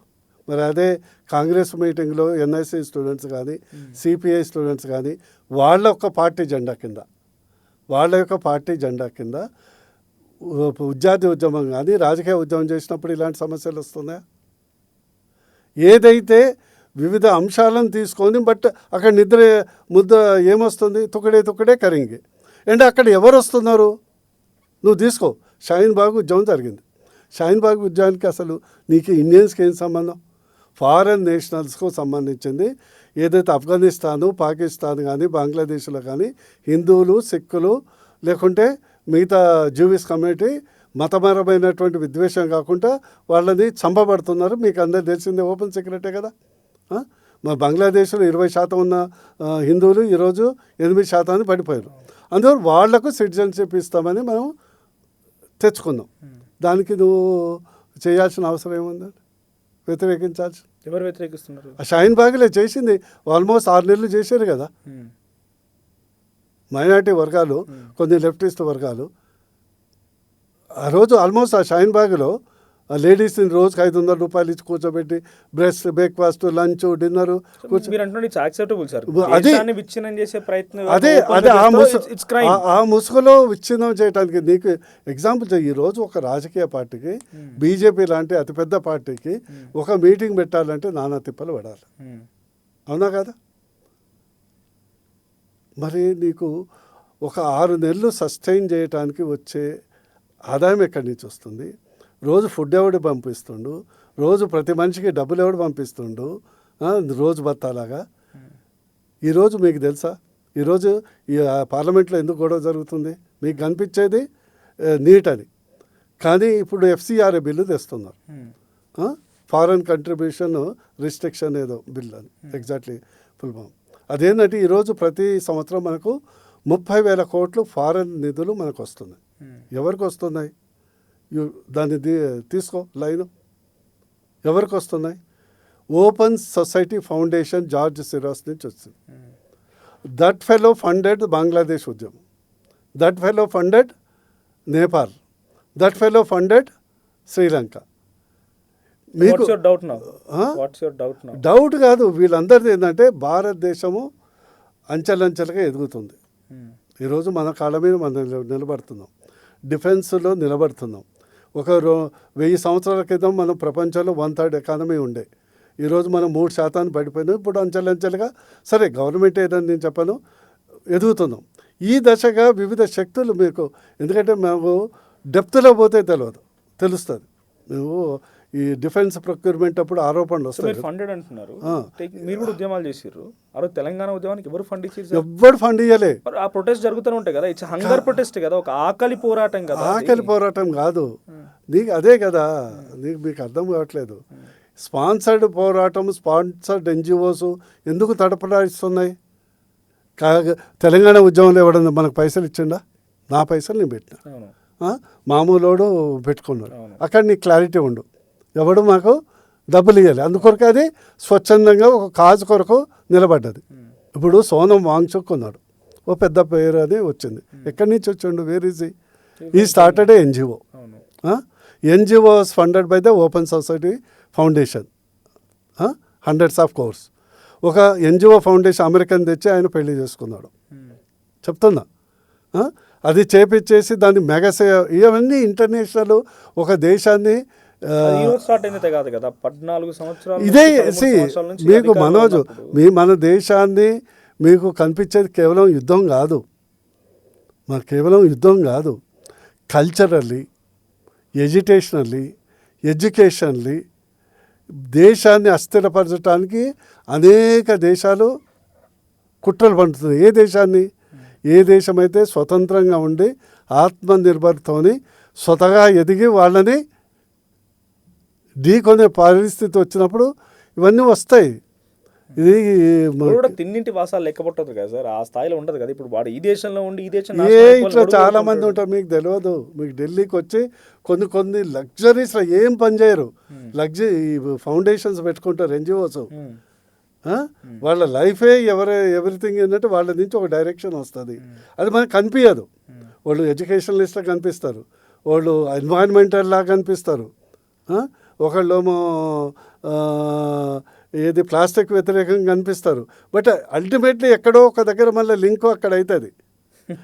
మరి అదే కాంగ్రెస్ మీటింగ్లో ఎన్ఐసి స్టూడెంట్స్ కానీ, సిపిఐ స్టూడెంట్స్ కానీ వాళ్ళ యొక్క పార్టీ జెండా కింద విద్యార్థి ఉద్యమం కానీ, రాజకీయ ఉద్యమం చేసినప్పుడు ఇలాంటి సమస్యలు వస్తున్నాయా? ఏదైతే వివిధ అంశాలను తీసుకొని, బట్ అక్కడ ముద్ద ఏమొస్తుంది? తుకడే కరింగి. అండ్ అక్కడ ఎవరు వస్తున్నారు? నువ్వు తీసుకో, షాహీన్ బాగ్ ఉద్యమం జరిగింది. షాహీన్ బాగ్ ఉద్యమానికి అసలు నీకు ఇండియన్స్కి ఏం సంబంధం? ఫారెన్ నేషనల్స్కు సంబంధించింది. ఏదైతే ఆఫ్ఘనిస్తాను, పాకిస్తాన్ కానీ, బంగ్లాదేశ్లో కానీ హిందువులు, సిక్కులు లేకుంటే మిగతా జూవిష్ కమ్యూనిటీ మతపరమైనటువంటి విద్వేషం కాకుండా వాళ్ళని చంపబడుతున్నారు. మీకు అందరు తెలిసిందే, ఓపెన్ సీక్రెటే కదా. మా బంగ్లాదేశ్లో 20% ఉన్న హిందువులు ఈరోజు 8% పడిపోయారు. అందువల్ల వాళ్లకు సిటిజన్షిప్ ఇస్తామని మనం తెచ్చుకున్నాం. దానికి నువ్వు చేయాల్సిన అవసరం ఏముందండి? వ్యతిరేకించాల్సి. ఎవరు వ్యతిరేకిస్తున్నారు? షాహీన్ బాగ్లే చేసింది. ఆల్మోస్ట్ 6 నెలలు చేశారు కదా. మైనారిటీ వర్గాలు, కొన్ని లెఫ్టిస్ట్ వర్గాలు ఆ రోజు ఆల్మోస్ట్ ఆ షాహీన్ బాగ్లో లేడీస్ని రోజుకి 500 రూపాయలు ఇచ్చి కూర్చోబెట్టి బ్రేక్ఫాస్ట్, లంచ్, డిన్నర్ ఆ ముసుగులో విచ్ఛిన్నం చేయడానికి. నీకు ఎగ్జాంపుల్, ఈరోజు ఒక రాజకీయ పార్టీకి, బీజేపీ లాంటి అతిపెద్ద పార్టీకి ఒక మీటింగ్ పెట్టాలంటే నానా తిప్పలు పడాలి, అవునా కదా? మరి నీకు ఒక 6 నెలలు సస్టైన్ చేయడానికి వచ్చే ఆదాయం ఎక్కడి నుంచి వస్తుంది? రోజు ఫుడ్ ఎవడు పంపిస్తుండు? రోజు ప్రతి మనిషికి డబ్బులు ఎవడు పంపిస్తుండు? రోజు బత్తాలాగా. ఈరోజు మీకు తెలుసా, ఈరోజు ఈ పార్లమెంట్లో ఎందుకు గొడవ జరుగుతుంది? మీకు కనిపించేది నీట్ అని, కానీ ఇప్పుడు FCRA బిల్లు తెస్తున్నారు, ఫారెన్ కంట్రిబ్యూషన్ రిస్ట్రిక్షన్ ఏదో బిల్ అని, ఎగ్జాక్ట్లీ ఫుల్ ఫామ్. అదేంటంటే ఈరోజు ప్రతి సంవత్సరం మనకు 30,000 కోట్లు ఫారెన్ నిధులు మనకు వస్తున్నాయి. ఎవరికి వస్తున్నాయి? దాన్ని తీసుకో లైను. ఎవరికి వస్తున్నాయి? ఓపెన్ సొసైటీ ఫౌండేషన్ జార్జ్ సిరాస్ నుంచి వచ్చింది. దట్ ఫెలో ఫండెడ్ బంగ్లాదేశ్ ఉద్యమం, that fellow funded Nepal, that fellow funded Sri Lanka. మీకు డౌట్ కాదు, వీళ్ళందరిది ఏంటంటే భారతదేశము అంచెలంచెలుగా ఎదుగుతుంది. ఈరోజు మన కాళ్ళ మీద మనం నిలబడుతున్నాం, డిఫెన్స్లో నిలబడుతున్నాం. 1000 సంవత్సరాల క్రితం మనం ప్రపంచంలో 1/3 ఎకానమీ ఉండే, ఈరోజు మనం 3% పడిపోయినాం. ఇప్పుడు అంచెలంచెలుగా సరే గవర్నమెంట్ ఏదని నేను చెప్పను, ఎదుగుతున్నాం. ఈ దశగా వివిధ శక్తులు మీకు, ఎందుకంటే మేము డెప్త్లో పోతే తెలుస్తుంది. మేము ఈ డిఫెన్స్ ప్రొక్యూర్మెంట్ అప్పుడు ఆరోపణలు వస్తాయి. ఫండెడ్ అంటున్నారు, మీరు కూడా ఉద్యమాలు చేసిర్రు. ఆ రోజు తెలంగాణ ఉద్యమానికి ఎవరు ఫండ్ ఇచ్చారు? ఎవ్వరు ఫండ్ ఇవ్వలే. ఆ ప్రొటెస్ట్ జరుగుతూనే ఉంటాయి కదా, ఇట్స్ హంగర్ ప్రొటెస్ట్ కదా, ఒక ఆకలి పోరాటం కదా. ఆకలి పోరాటం కాదు, నీకు అదే కదా, మీకు అర్థం కావట్లేదు. స్పాన్సర్డ్ పోరాటం, స్పాన్సర్డ్ NGOs ఎందుకు తడపడాయిస్తున్నాయి? తెలంగాణ ఉద్యమంలో ఎవడన్నా మనకు పైసలు ఇచ్చిండా? నా పైసలు నేను పెట్టినా, మామూలోడు పెట్టుకున్నాడు. అక్కడ నీకు క్లారిటీ ఉండు, ఎవడు మాకు డబ్బులు ఇవ్వాలి. అందుకొరకు అది స్వచ్ఛందంగా ఒక కాజు కొరకు నిలబడ్డది. ఇప్పుడు సోనం వాంగ్చుక్ ఉన్నాడు, ఓ పెద్ద పేరు అది వచ్చింది. ఎక్కడి నుంచి వచ్చిండు? వేర్ ఈజ్ ఈ started NGO. NGO was funded by the open society foundation, hundreds of course. ఒక NGO ఫౌండేషన్ అమెరికన్ తెచ్చి ఆయన పెళ్లి చేసుకున్నాడు. చెప్తున్నా, అది చేపించేసి దాన్ని మెగసే, ఇవన్నీ ఇంటర్నేషనల్ ఒక దేశాన్ని ఇదే. మీకు మనోజు, మన దేశాన్ని మీకు కనిపించేది కేవలం యుద్ధం కాదు, కేవలం యుద్ధం కాదు, కల్చరల్లీ, ఎడ్యుకేషనల్లీ దేశాన్ని అస్థిరపరచడానికి అనేక దేశాలు కుట్రలు పండుతున్నాయి. ఏ దేశమైతే స్వతంత్రంగా ఉండి ఆత్మనిర్భర్తోని స్వతగా ఎదిగి వాళ్ళని ఢీకొనే పరిస్థితి వచ్చినప్పుడు ఇవన్నీ వస్తాయి. ఇది తిన్నింటి వాసాలు లెక్కపట్టదు కదా సార్, ఆ స్థాయిలో ఉండదు కదా. ఇప్పుడు వాడు ఈ దేశంలో ఉండి ఈ దేశం ఇట్లా చాలా మంది ఉంటారు, మీకు తెలియదు. మీకు ఢిల్లీకి వచ్చి కొన్ని లగ్జరీస్లో ఏం పని చేయరు, లగ్జరీ ఫౌండేషన్స్ పెట్టుకుంటారు NGOs. వాళ్ళ లైఫే ఎవ్రీథింగ్ ఏంటంటే వాళ్ళ నుంచి ఒక డైరెక్షన్ వస్తుంది. అది మనకు కనిపించదు. వాళ్ళు ఎడ్యుకేషనలిస్ట్లా కనిపిస్తారు, వాళ్ళు ఎన్వైరన్మెంటల్ లాగా కనిపిస్తారు, ఒకళ్ళేమో ఏది ప్లాస్టిక్ వ్యతిరేకంగా కనిపిస్తారు. బట్ అల్టిమేట్లీ ఎక్కడో ఒక దగ్గర మళ్ళీ లింక్ అక్కడ అవుతుంది.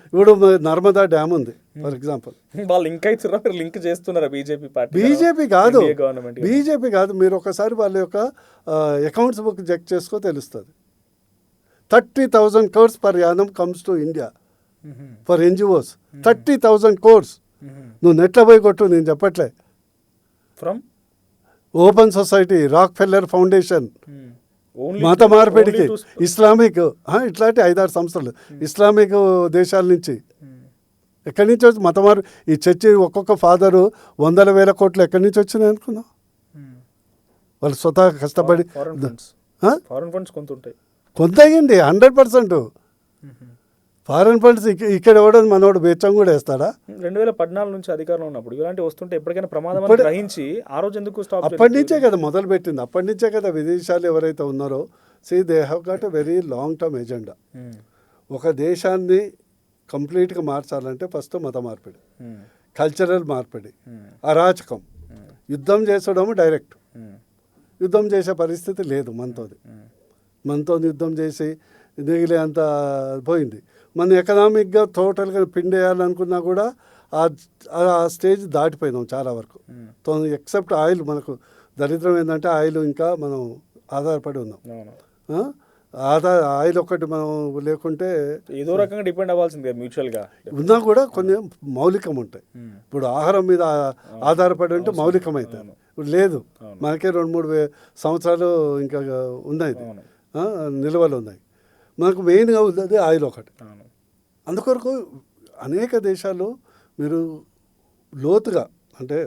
ఇప్పుడు నర్మదా డ్యామ్ ఉంది ఫర్ ఎగ్జాంపుల్, వాళ్ళు లింక్ చేస్తున్నారా? బీజేపీ కాదు, మీరు ఒకసారి వాళ్ళ యొక్క అకౌంట్స్ బుక్ చెక్ చేసుకో తెలుస్తుంది. 30,000 crores per annum comes to India for NGOs. 30,000 crores. నువ్వు నెట్లో పోయి కొట్టు, నేను చెప్పట్లే. From open society, Rockefeller foundation, మత మార్పిడికి, ఇస్లామిక్, ఇట్లాంటి 5-6 సంస్థలు ఇస్లామిక్ దేశాల నుంచి. ఎక్కడి నుంచి వచ్చి ఈ చర్చి ఒక్కొక్క ఫాదరు 100,000 కోట్లు ఎక్కడి నుంచి వచ్చినాయి అనుకున్నావు? వాళ్ళు స్వతహా కష్టపడి కొంత అయ్యింది. 100% ఫారెన్ ఫండ్స్. ఇక్కడ ఎవడో మనోడు బెచ్చం కూడా వేస్తాడా? 2014 నుంచి అధికారంలో ఉన్నప్పుడు ఇలాంటి వస్తుంటే ఎప్పటికైనా ప్రమాదం గ్రహించి ఆ రోజు ఎందుకు స్టాప్? అప్పటి నుంచే కదా మొదలు పెట్టింది, అప్పటి నుంచే కదా విదేశాలు ఎవరైతే ఉన్నారో they have got a very long term agenda. ఒక దేశాన్ని కంప్లీట్గా మార్చాలంటే ఫస్ట్ మత మార్పిడి, కల్చరల్ మార్పిడి, అరాచకం, యుద్ధం చేసడము డైరెక్ట్. యుద్ధం చేసే పరిస్థితి లేదు మనతో యుద్ధం చేసి దిగిలే అంత పోయింది. మన ఎకనామిక్గా టోటల్గా పిండేయాలనుకున్నా కూడా ఆ స్టేజ్ దాటిపోయినాం చాలా వరకు. ఎక్సెప్ట్ ఆయిల్, మనకు దరిద్రం ఏంటంటే ఆయిల్ ఇంకా మనం ఆధారపడి ఉన్నాం. ఆయిల్ ఒకటి మనం లేకుంటే ఏదో రకంగా డిపెండ్ అవ్వాల్సిందే మ్యూచువల్గా. ఉన్నా కూడా కొన్ని మౌలికం ఉంటాయి. ఇప్పుడు ఆహారం మీద ఆధారపడి ఉంటే మౌలికం అవుతుంది. ఇప్పుడు లేదు, మనకే 2-3 సంవత్సరాలు ఇంకా ఉన్నాయి, నిల్వలు ఉన్నాయి. మనకు మెయిన్గా ఉన్నది ఆయిల్ ఒకటి. అందుకొరకు అనేక దేశాలు మీరు లోతుగా అంటే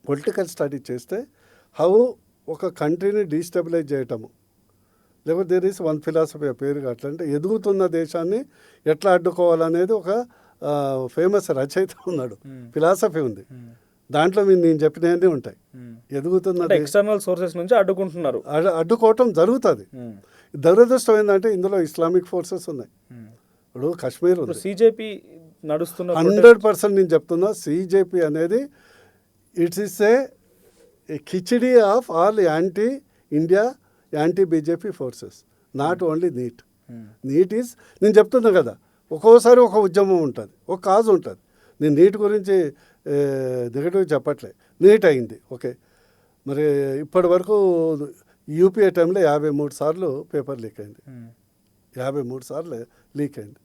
పొలిటికల్ స్టడీ చేస్తే హౌ ఒక కంట్రీని డీస్టెబిలైజ్ చేయటము, లేకపోతే దేర్ ఈస్ వన్ ఫిలాసఫీ పేరు అట్లా అంటే ఎదుగుతున్న దేశాన్ని ఎట్లా అడ్డుకోవాలనేది ఒక ఫేమస్ రచయిత ఉన్నాడు, ఫిలాసఫీ ఉంది. దాంట్లో నేను చెప్పినవన్నీ ఉంటాయి. ఎదుగుతున్న ఎక్స్టర్నల్ సోర్సెస్ నుంచి అడ్డుకుంటున్నారు, అడ్డుకోవటం జరుగుతుంది. దురదృష్టం ఏంటంటే ఇందులో ఇస్లామిక్ ఫోర్సెస్ ఉన్నాయి. ఇప్పుడు కాశ్మీర్ ఉంది, సిజేపీ నడుస్తున్న 100% నేను చెప్తున్నా. సిజేపీ అనేది it's is a khichdi of all anti India anti BJP forces, not only NEET. NEET is నేను చెప్తున్నా కదా, ఒక్కోసారి ఒక ఉద్యమం ఉంటుంది, ఒక కాజ్ ఉంటుంది. నేను నీట్ గురించి నెగటివ్ చెప్పట్లే. నీట్ అయింది ఓకే, మరి ఇప్పటి వరకు యూపీఏ టైంలో 53 సార్లు పేపర్ లీక్ అయింది. 53 సార్లు లీక్ అయింది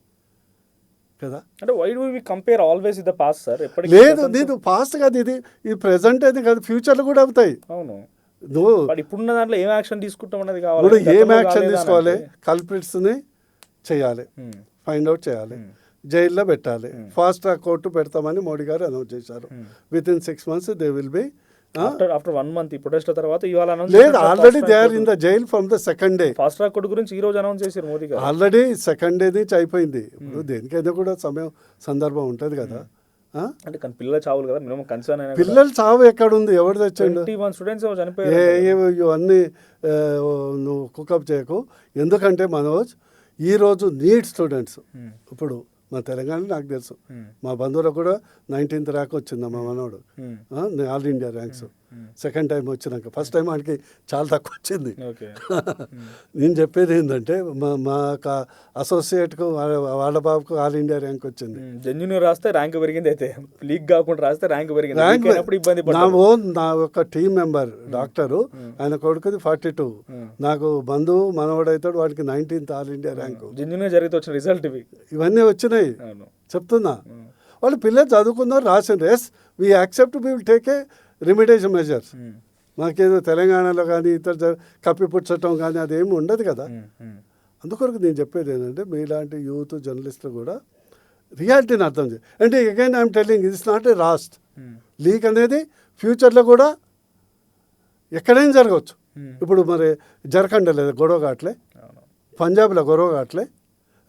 కదా. అంటే why do we compare always with the past sir? లేదు, నేను పాస్ట్ కాదు, ఇది ప్రెజెంట్ అయితే కాదు, ఫ్యూచర్లో కూడా అవుతాయి. అవును, నువ్వు ఇప్పుడున్న దాంట్లో ఏం యాక్షన్ తీసుకుంటాం అన్నది ఇప్పుడు కావాలి. ఏం యాక్షన్ తీసుకోవాలి? కల్ప్రిట్స్ని చేయాలి, ఫైండ్ అవుట్ చేయాలి, జైల్లో పెట్టాలి. ఫాస్ట్ ట్రాక్ కోర్టు పెడతామని మోడీ గారు అనౌన్స్ చేశారు. With in 6 months they will be. After 1 month ఈ ప్రొటెస్ట్ తర్వాత ఇవాళ అనౌన్స్ లేదు, already they are in the jail from the second day. Fast track court గురించి ఈ రోజు అనౌన్స్ చేశారు మోదీ గారు. ఆల్రెడీ సెకండ్ డే నుంచి అయిపోయింది. ఇప్పుడు దేనికైనా కూడా సమయం సందర్భం ఉంటుంది కదా. అంటే కానీ పిల్లల చావులు కదా మినిమం కన్సర్న్ అయినా. పిల్లల చావు ఎక్కడుంది? ఎవరు తెచ్చండి? 21 స్టూడెంట్స్ చనిపోయారు. ఇవన్నీ నువ్వు కుకప్ చేయకు. ఎందుకంటే మనోజ్ ఈరోజు నీట్ స్టూడెంట్స్ ఇప్పుడు మా తెలంగాణ నాకు తెలుసు, మా బంధువులకు కూడా 19th ర్యాంక్ వచ్చింది మా మనోడు, all India ranks. Second time వచ్చినాక ఫస్ట్ టైం వాడికి చాలా తక్కువ వచ్చింది. నేను చెప్పేది ఏంటంటే మా అసోసియేట్కు వాళ్ళ బాబుకు ఆల్ ఇండియా ర్యాంక్ వచ్చింది. జెన్యున్ రాస్తే ర్యాంక్ పెరిగింది, అయితే లీక్ కాకుండా రాస్తే ర్యాంక్ పెరిగింది. నా ఒక టీం మెంబర్ డాక్టరు, ఆయన కొడుకుది 42, నాకు బంధువు మనవడైతాడు, వాడికి 19th all India rank. Genuine జరిగితే వచ్చిన రిజల్ట్ ఇవన్నీ వచ్చినాయి చెప్తున్నా. వాళ్ళు పిల్లలు చదువుకున్నారు, రాసిండ్రు. Yes we accept, we will take a remediation measures. మాకేదో తెలంగాణలో కానీ ఇతర కప్పిపుచ్చటం కానీ అదేమి ఉండదు కదా. అందుకొరకు నేను చెప్పేది ఏంటంటే మీలాంటి యూత్ జర్నలిస్టులు కూడా రియాలిటీని అర్థం చేయాలి. అంటే again I'm telling it's not a rust leak అనేది ఫ్యూచర్లో కూడా ఎక్కడైనా జరగవచ్చు. ఇప్పుడు మరి జరకండి లేదా గొడవ కావట్లే, పంజాబ్లో గొడవ కావట్లే,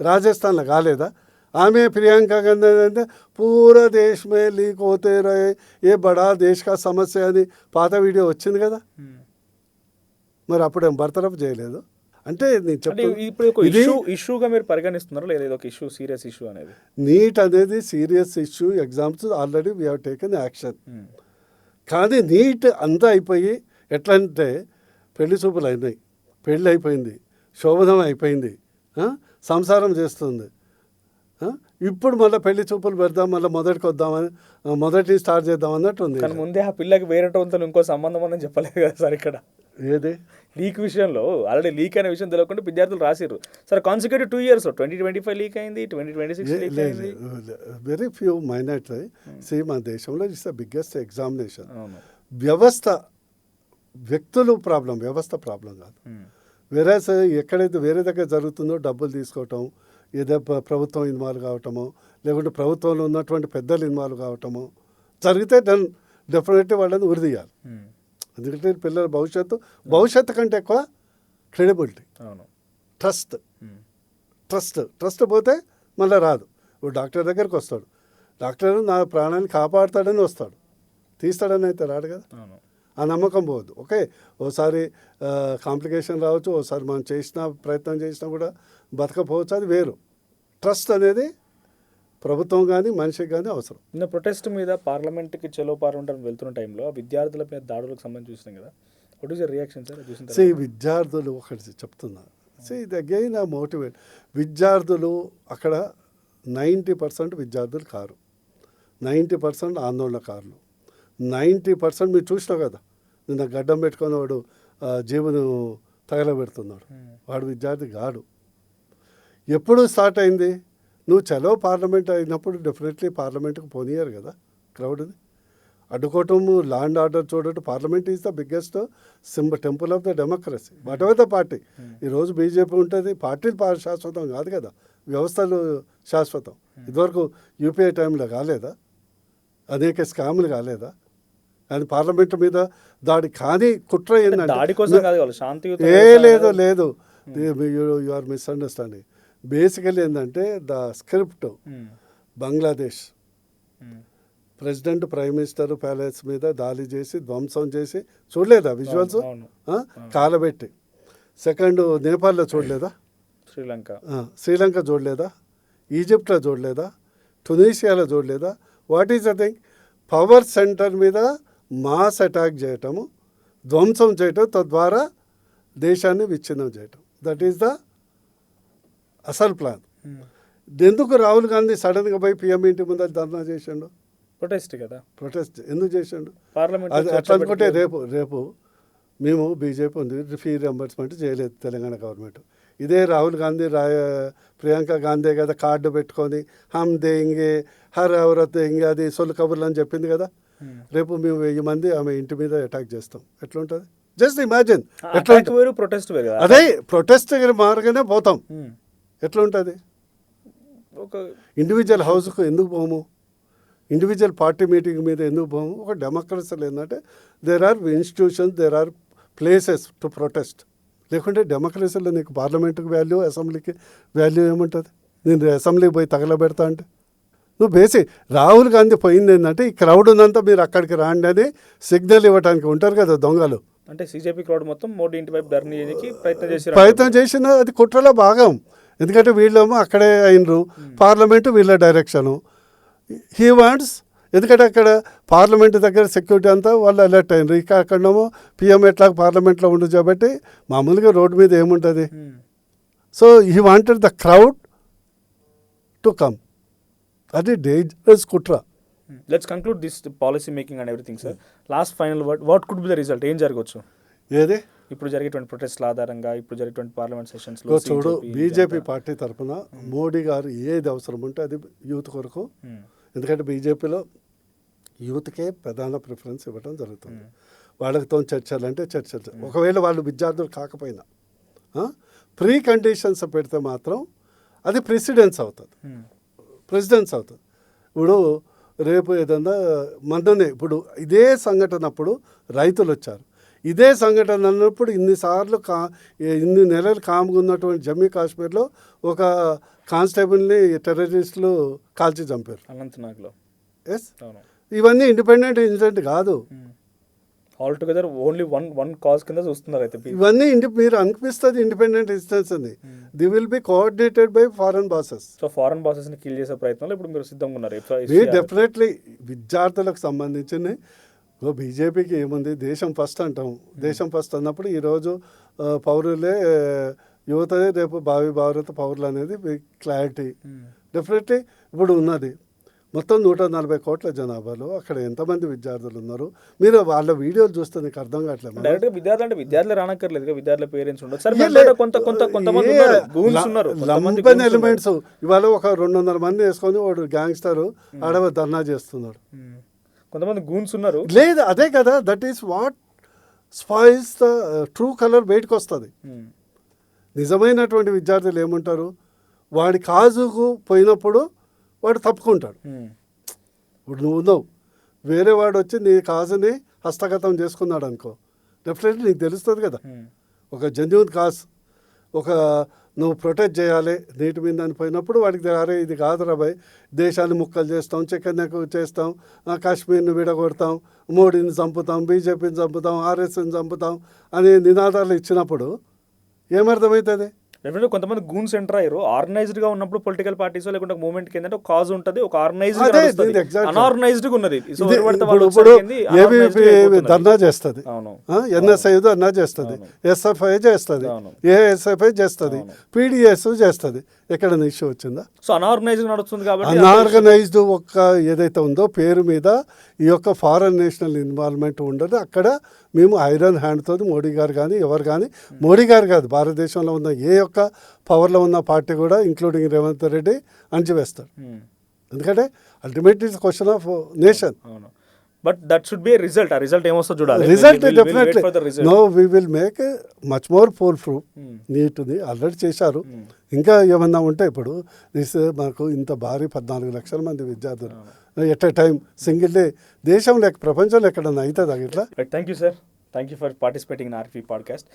రాజస్థాన్లో కాలేదా? आमे प्रियंका गांधी అంటే పూరా దేశ్ మే లీక్ होते रहे, ये बड़ा देश का సమస్య అని పాత వీడియో వచ్చింది కదా. మరి అప్పుడేం బర్తరఫ్ చేయలేదు. అంటే నేను చెప్తాను ఇష్యూగా మీరు పరిగణిస్తున్నారు లేదా ఒక ఇష్యూ, సీరియస్ ఇష్యూ అనేది? నీట్ అనేది serious issue. Exams already we have taken action. కానీ నీట్ అంతా అయిపోయి ఎట్లా అంటే పెళ్లి చూపులు అయినాయి, పెళ్ళి అయిపోయింది, శోభనం అయిపోయింది, సంసారం చేస్తుంది. ఇప్పుడు మళ్ళీ పెళ్లి చూపులు పెడదాం, మళ్ళీ మొదటికి వద్దామని, మొదటి స్టార్ట్ చేద్దాం అన్నట్టు ఉంది. కానీ ముందే ఆ పిల్లకి వేరే ఇంకో సంబంధం అని చెప్పలేదు కదా సార్. ఇక్కడ ఏది లీక్ విషయంలో ఆల్రెడీ లీక్ అయిన విషయం తెలియకుండా విద్యార్థులు రాసిర్రు సార్. కాన్సిక్యూటివ్ 2 years 2025 లీక్ అయింది, 2026 లీక్ అయింది. వెరీ ఫ్యూ మైనర్ మన దేశంలో ఇట్స్ ద బిగ్గెస్ట్ ఎగ్జామినేషన్. వ్యవస్థ వ్యక్తులు ప్రాబ్లం, వ్యవస్థ ప్రాబ్లం కాదు. వేరే ఎక్కడైతే వేరే దగ్గర జరుగుతుందో డబ్బులు తీసుకోవటం, ఏదో ప్రభుత్వం ఇన్వాల్వ్ కావటమో, లేకుంటే ప్రభుత్వంలో ఉన్నటువంటి పెద్దలు ఇన్వాల్వ్ కావటమో జరిగితే డెఫినెట్లీ వాళ్ళని ఉరిదీయాలి. ఎందుకంటే పిల్లల భవిష్యత్తు కంటే ఎక్కువ క్రెడిబిలిటీ, ట్రస్ట్ పోతే మళ్ళీ రాదు. ఇప్పుడు డాక్టర్ దగ్గరికి వస్తాడు, డాక్టర్ నా ప్రాణాన్ని కాపాడుతాడని వస్తాడు, తీస్తాడని అయితే రాడు కదా. ఆ నమ్మకం పోవద్దు. ఓకే, ఓసారి కాంప్లికేషన్ రావచ్చు, ఓసారి మనం ప్రయత్నం చేసినా కూడా బతకపోవచ్చు, అది వేరు. ట్రస్ట్ అనేది ప్రభుత్వం కానీ మనిషికి కానీ అవసరం. నిన్న ప్రొటెస్ట్ మీద పార్లమెంట్కి చెలో పార్లమెంట్ వెళ్తున్న టైంలో విద్యార్థుల మీద దాడులకు సంబంధించి చూసినాం కదా. What is your reaction sir? విద్యార్థులు ఒకటి చెప్తున్నారు, ఇది అగైన్ ఆ మోటివేట్. విద్యార్థులు అక్కడ 90% విద్యార్థులు కారు, 90% ఆందోళనకారులు, 90% మీరు చూసినావు కదా. నిన్న గడ్డం పెట్టుకుని వాడు జీవును తగలబెడుతున్నాడు. వాడు విద్యార్థి కాడు. ఎప్పుడు స్టార్ట్ అయింది? నువ్వు చలో పార్లమెంట్ అయినప్పుడు డెఫినెట్లీ పార్లమెంట్కి పోనీయారు కదా క్రౌడ్ని. అడ్డుకోవటము, లా అండ్ ఆర్డర్ చూడటం. Parliament is the biggest temple of the democracy, what ever the party. ఈరోజు బీజేపీ ఉంటుంది, పార్టీలు శాశ్వతం కాదు కదా, వ్యవస్థలు శాశ్వతం. ఇదివరకు యూపీఐ టైంలో కాలేదా? అనేక స్కాములు కాలేదా? అది పార్లమెంట్ మీద దాడి. కానీ కుట్ర లేదు యు ఆర్ మిస్అండర్స్టాండింగ్. బేసికలీ ఏంటంటే the script Bangladesh president prime minister palace మీద దాడి చేసి ధ్వంసం చేసి చూడలేదా విజువల్స్? కాలబెట్టి. సెకండ్ నేపాల్లో చూడలేదా? శ్రీలంక చూడలేదా? ఈజిప్ట్లో చూడలేదా? టునీషియాలో చూడలేదా? What is the thing? Power centre మీద మాస్ అటాక్ చేయటము, ధ్వంసం చేయటం, తద్వారా దేశాన్ని విచ్ఛిన్నం చేయటం. దట్ ఈస్ ద అసలు ప్లాన్. ఎందుకు రాహుల్ గాంధీ సడన్గా పోయి పిఎం ఇంటి ముందర ధర్నా చేసిండు? ప్రొటెస్ట్ ఎందుకు చేసిండు? అది అట్లా అనుకుంటే రేపు మేము బీజేపీ ఉంది, ఫీ రియంబర్స్మెంట్ చేయలేదు తెలంగాణ గవర్నమెంట్. ఇదే రాహుల్ గాంధీ ప్రియాంక గాంధీ కదా కార్డు పెట్టుకొని హమ్ దేంగే హర్ ఔరత్ దేంగే అది సొల్లు కబుర్లు అని చెప్పింది కదా. రేపు మేము 1000 మంది ఆమె ఇంటి మీద అటాక్ చేస్తాం. ఎట్లుంటుంది? Just imagine. అదే ప్రొటెస్ట్ మార్గానే పోతాం. ఎట్లా ఉంటుంది? ఇండివిజువల్ హౌస్కు ఎందుకు పోము? ఇండివిజువల్ పార్టీ మీటింగ్ మీద ఎందుకు పోము? ఒక డెమోక్రసీలో ఏంటంటే there are institutions, there are places to protest. లేకుంటే డెమోక్రసీలో నీకు పార్లమెంట్కి వాల్యూ, అసెంబ్లీకి వాల్యూ ఏముంటుంది? నేను అసెంబ్లీకి పోయి తగలబెడతా అంటే నువ్వు బేసిక్. రాహుల్ గాంధీ పోయింది ఏంటంటే ఈ క్రౌడ్ ఉన్నంతా మీరు అక్కడికి రాండి అని సిగ్నల్ ఇవ్వడానికి ఉంటారు కదా దొంగలు. అంటే సీజేపీ క్రౌడ్ మొత్తం మోడీ ఇంటి వైపు ధర్నీ చేయడానికి ప్రయత్నం చేసిన అది కుట్రలో భాగం. ఎందుకంటే వీళ్ళేమో అక్కడే అయినరు, పార్లమెంటు వీళ్ళ డైరెక్షను. హీ వాంట్స్, ఎందుకంటే అక్కడ పార్లమెంట్ దగ్గర సెక్యూరిటీ అంతా వాళ్ళు అలర్ట్ అయినరు. ఇక అక్కడేమో పిఎం ఎట్లా పార్లమెంట్లో ఉండదు కాబట్టి మామూలుగా రోడ్డు మీద ఏముంటుంది. So he wanted the crowd to come. అది డేంజరస్ కుట్ర. Let's conclude this policy making and everything sir. Last final word, what could be the result? ఏం జరగవచ్చు ఏది ఇప్పుడు జరిగేటువంటి ప్రొటెస్ట్ల ఆధారంగా, ఇప్పుడు జరిగేటువంటి పార్లమెంట్ సెషన్స్ లో? చూడు, బీజేపీ పార్టీ తరఫున మోడీ గారు ఏది అవసరం ఉంటే అది యూత్ కొరకు. ఎందుకంటే బీజేపీలో యూత్కే ప్రధాన ప్రిఫరెన్స్ ఇవ్వడం జరుగుతుంది. వాళ్ళతో చర్చలు అంటే చర్చలు. ఒకవేళ వాళ్ళు విద్యార్థులు కాకపోయినా ప్రీ కండిషన్స్ పెడితే మాత్రం అది ప్రెసిడెన్స్ అవుతుంది. ఇప్పుడు రేపు ఏదన్నా మొన్ననే ఇప్పుడు ఇదే సంఘటన అప్పుడు రైతులు వచ్చారు. ఇదే సంఘటన అన్నప్పుడు ఇన్ని నెలలు కామ్గా ఉన్నటువంటి జమ్మూ కాశ్మీర్లో ఒక కానిస్టేబుల్ని టెర్రరిస్టులు కాల్చి చంపారు అనంతనాగ్లో. ఎస్, ఇవన్నీ ఇండిపెండెంట్ ఇన్సిడెంట్ కాదు. All together only one cause కింద చూస్తున్నారు. అయితే ఇవన్నీ మీరు అనిపిస్తుంది ఇండిపెండెంట్ ఇన్సిడెంట్స్ అని. They will be coordinated by foreign bosses. So foreign bosses ని కిల్ చేసే ప్రయత్నంలో ఇప్పుడు మీరు సిద్ధంగా ఉన్నారు. డెఫినెట్లీ విద్యార్థులకు సంబంధించిన బీజేపీకి ఏముంది, దేశం ఫస్ట్ అంటాం. దేశం ఫస్ట్ అన్నప్పుడు ఈరోజు పౌరులే యువతదే రేపు భావి భారత పౌరులు అనేది క్లారిటీ డెఫినెట్లీ ఇప్పుడు ఉన్నది. మొత్తం 140 కోట్ల జనాభాలో అక్కడ ఎంతమంది విద్యార్థులు ఉన్నారు? మీరు వాళ్ళ వీడియోలు చూస్తే నీకు అర్థం కావట్లేదు. డైరెక్ట్ విద్యార్థులు అంటే విద్యార్థులు రానక్కర్లేదు, విద్యార్థుల పేరెంట్స్ లంపెన్ ఎలిమెంట్స్. ఇవాళ ఒక 200 మంది వేసుకొని వాడు గ్యాంగ్స్టర్ ఆడవ ధర్నా చేస్తున్నాడు. కొంతమంది గూన్స్ ఉన్నారు. లేదు, అదే కదా, that is what spoils the true colour బయటకు వస్తుంది. నిజమైనటువంటి విద్యార్థులు ఏమంటారు? వాడి కాజుకు పోయినప్పుడు వాడు తప్పుకుంటాడు. ఇప్పుడు నువ్వు ఉన్నావు, వేరే వాడు వచ్చి నీ కాజుని హస్తగతం చేసుకున్నాడు అనుకో, డెఫినెట్లీ నీకు తెలుస్తుంది కదా. ఒక జెన్యూన్ కాజ్, ఒక నువ్వు ప్రొటెక్ట్ చేయాలి నీటి మీద అని పోయినప్పుడు వాడికి అరే ఇది కాదురా భయ్, దేశాన్ని ముక్కలు చేస్తాం, చికెన్కు చేస్తాం, కాశ్మీర్ని విడగొడతాం, మోడీని చంపుతాం, బీజేపీని చంపుతాం, ఆర్ఎస్ని చంపుతాం అనే నినాదాలు ఇచ్చినప్పుడు ఏమర్థమవుతుంది? డెఫినెట్గా కొంతమంది గూన్స్ ఎంటర్ అయ్యారు. ఆర్గనైజ్డ్ గా ఉన్నప్పుడు పొలిటికల్ పార్టీస్ లేకుంటే మూవ్మెంట్ కి ఏంటంటే ఒక కాజ్ ఉంటుంది, ఒక ఆర్గనైజ్డ్ అన్ఆర్గనైజ్డ్ గా ఉన్నది. ఇప్పుడు ధర్నా చేస్తుంది, ఎన్ఎస్ఐ ధర్నా చేస్తుంది, ఎస్ఎఫ్ఐ చేస్తుంది, ఏఎస్ఎఫ్ఐ చేస్తుంది, పీడిఎస్ చేస్తుంది. ఎక్కడ ఇష్యూ వచ్చిందా? సో అన్ఆర్గనైజ్డ్ నడుస్తుంది కాబట్టి అన్ఆర్గనైజ్డ్ ఒక్క ఏదైతే ఉందో పేరు మీద ఈ యొక్క ఫారెన్ నేషనల్ ఇన్వాల్వ్మెంట్ ఉండదు. అక్కడ మేము ఐరన్ హ్యాండ్తో మోడీ గారు కానీ ఎవరు కానీ మోడీ గారు కాదు భారతదేశంలో ఉన్న ఏ ఒక్క పవర్లో ఉన్న పార్టీ కూడా ఇంక్లూడింగ్ రేవంత్ రెడ్డి అణచివేస్తారు. ఎందుకంటే ultimately it's question of nation. అవును, but that should be result. ఆ రిజల్ట్ ఏమొస్తుందో చూడాలి. Result definitely no we will make much more full proof నీట్ది ఆల్రెడీ చేశారు. ఇంకా ఏమన్నా ఉంటే ఇప్పుడు మనకు ఇంత భారీ 14 లక్షల మంది విద్యార్థులు at a time single day దేశంలో ప్రపంచంలో ఎక్కడన్నా అవుతుంది ఇట్లా. Thank you sir, thank you for participating in RP podcast.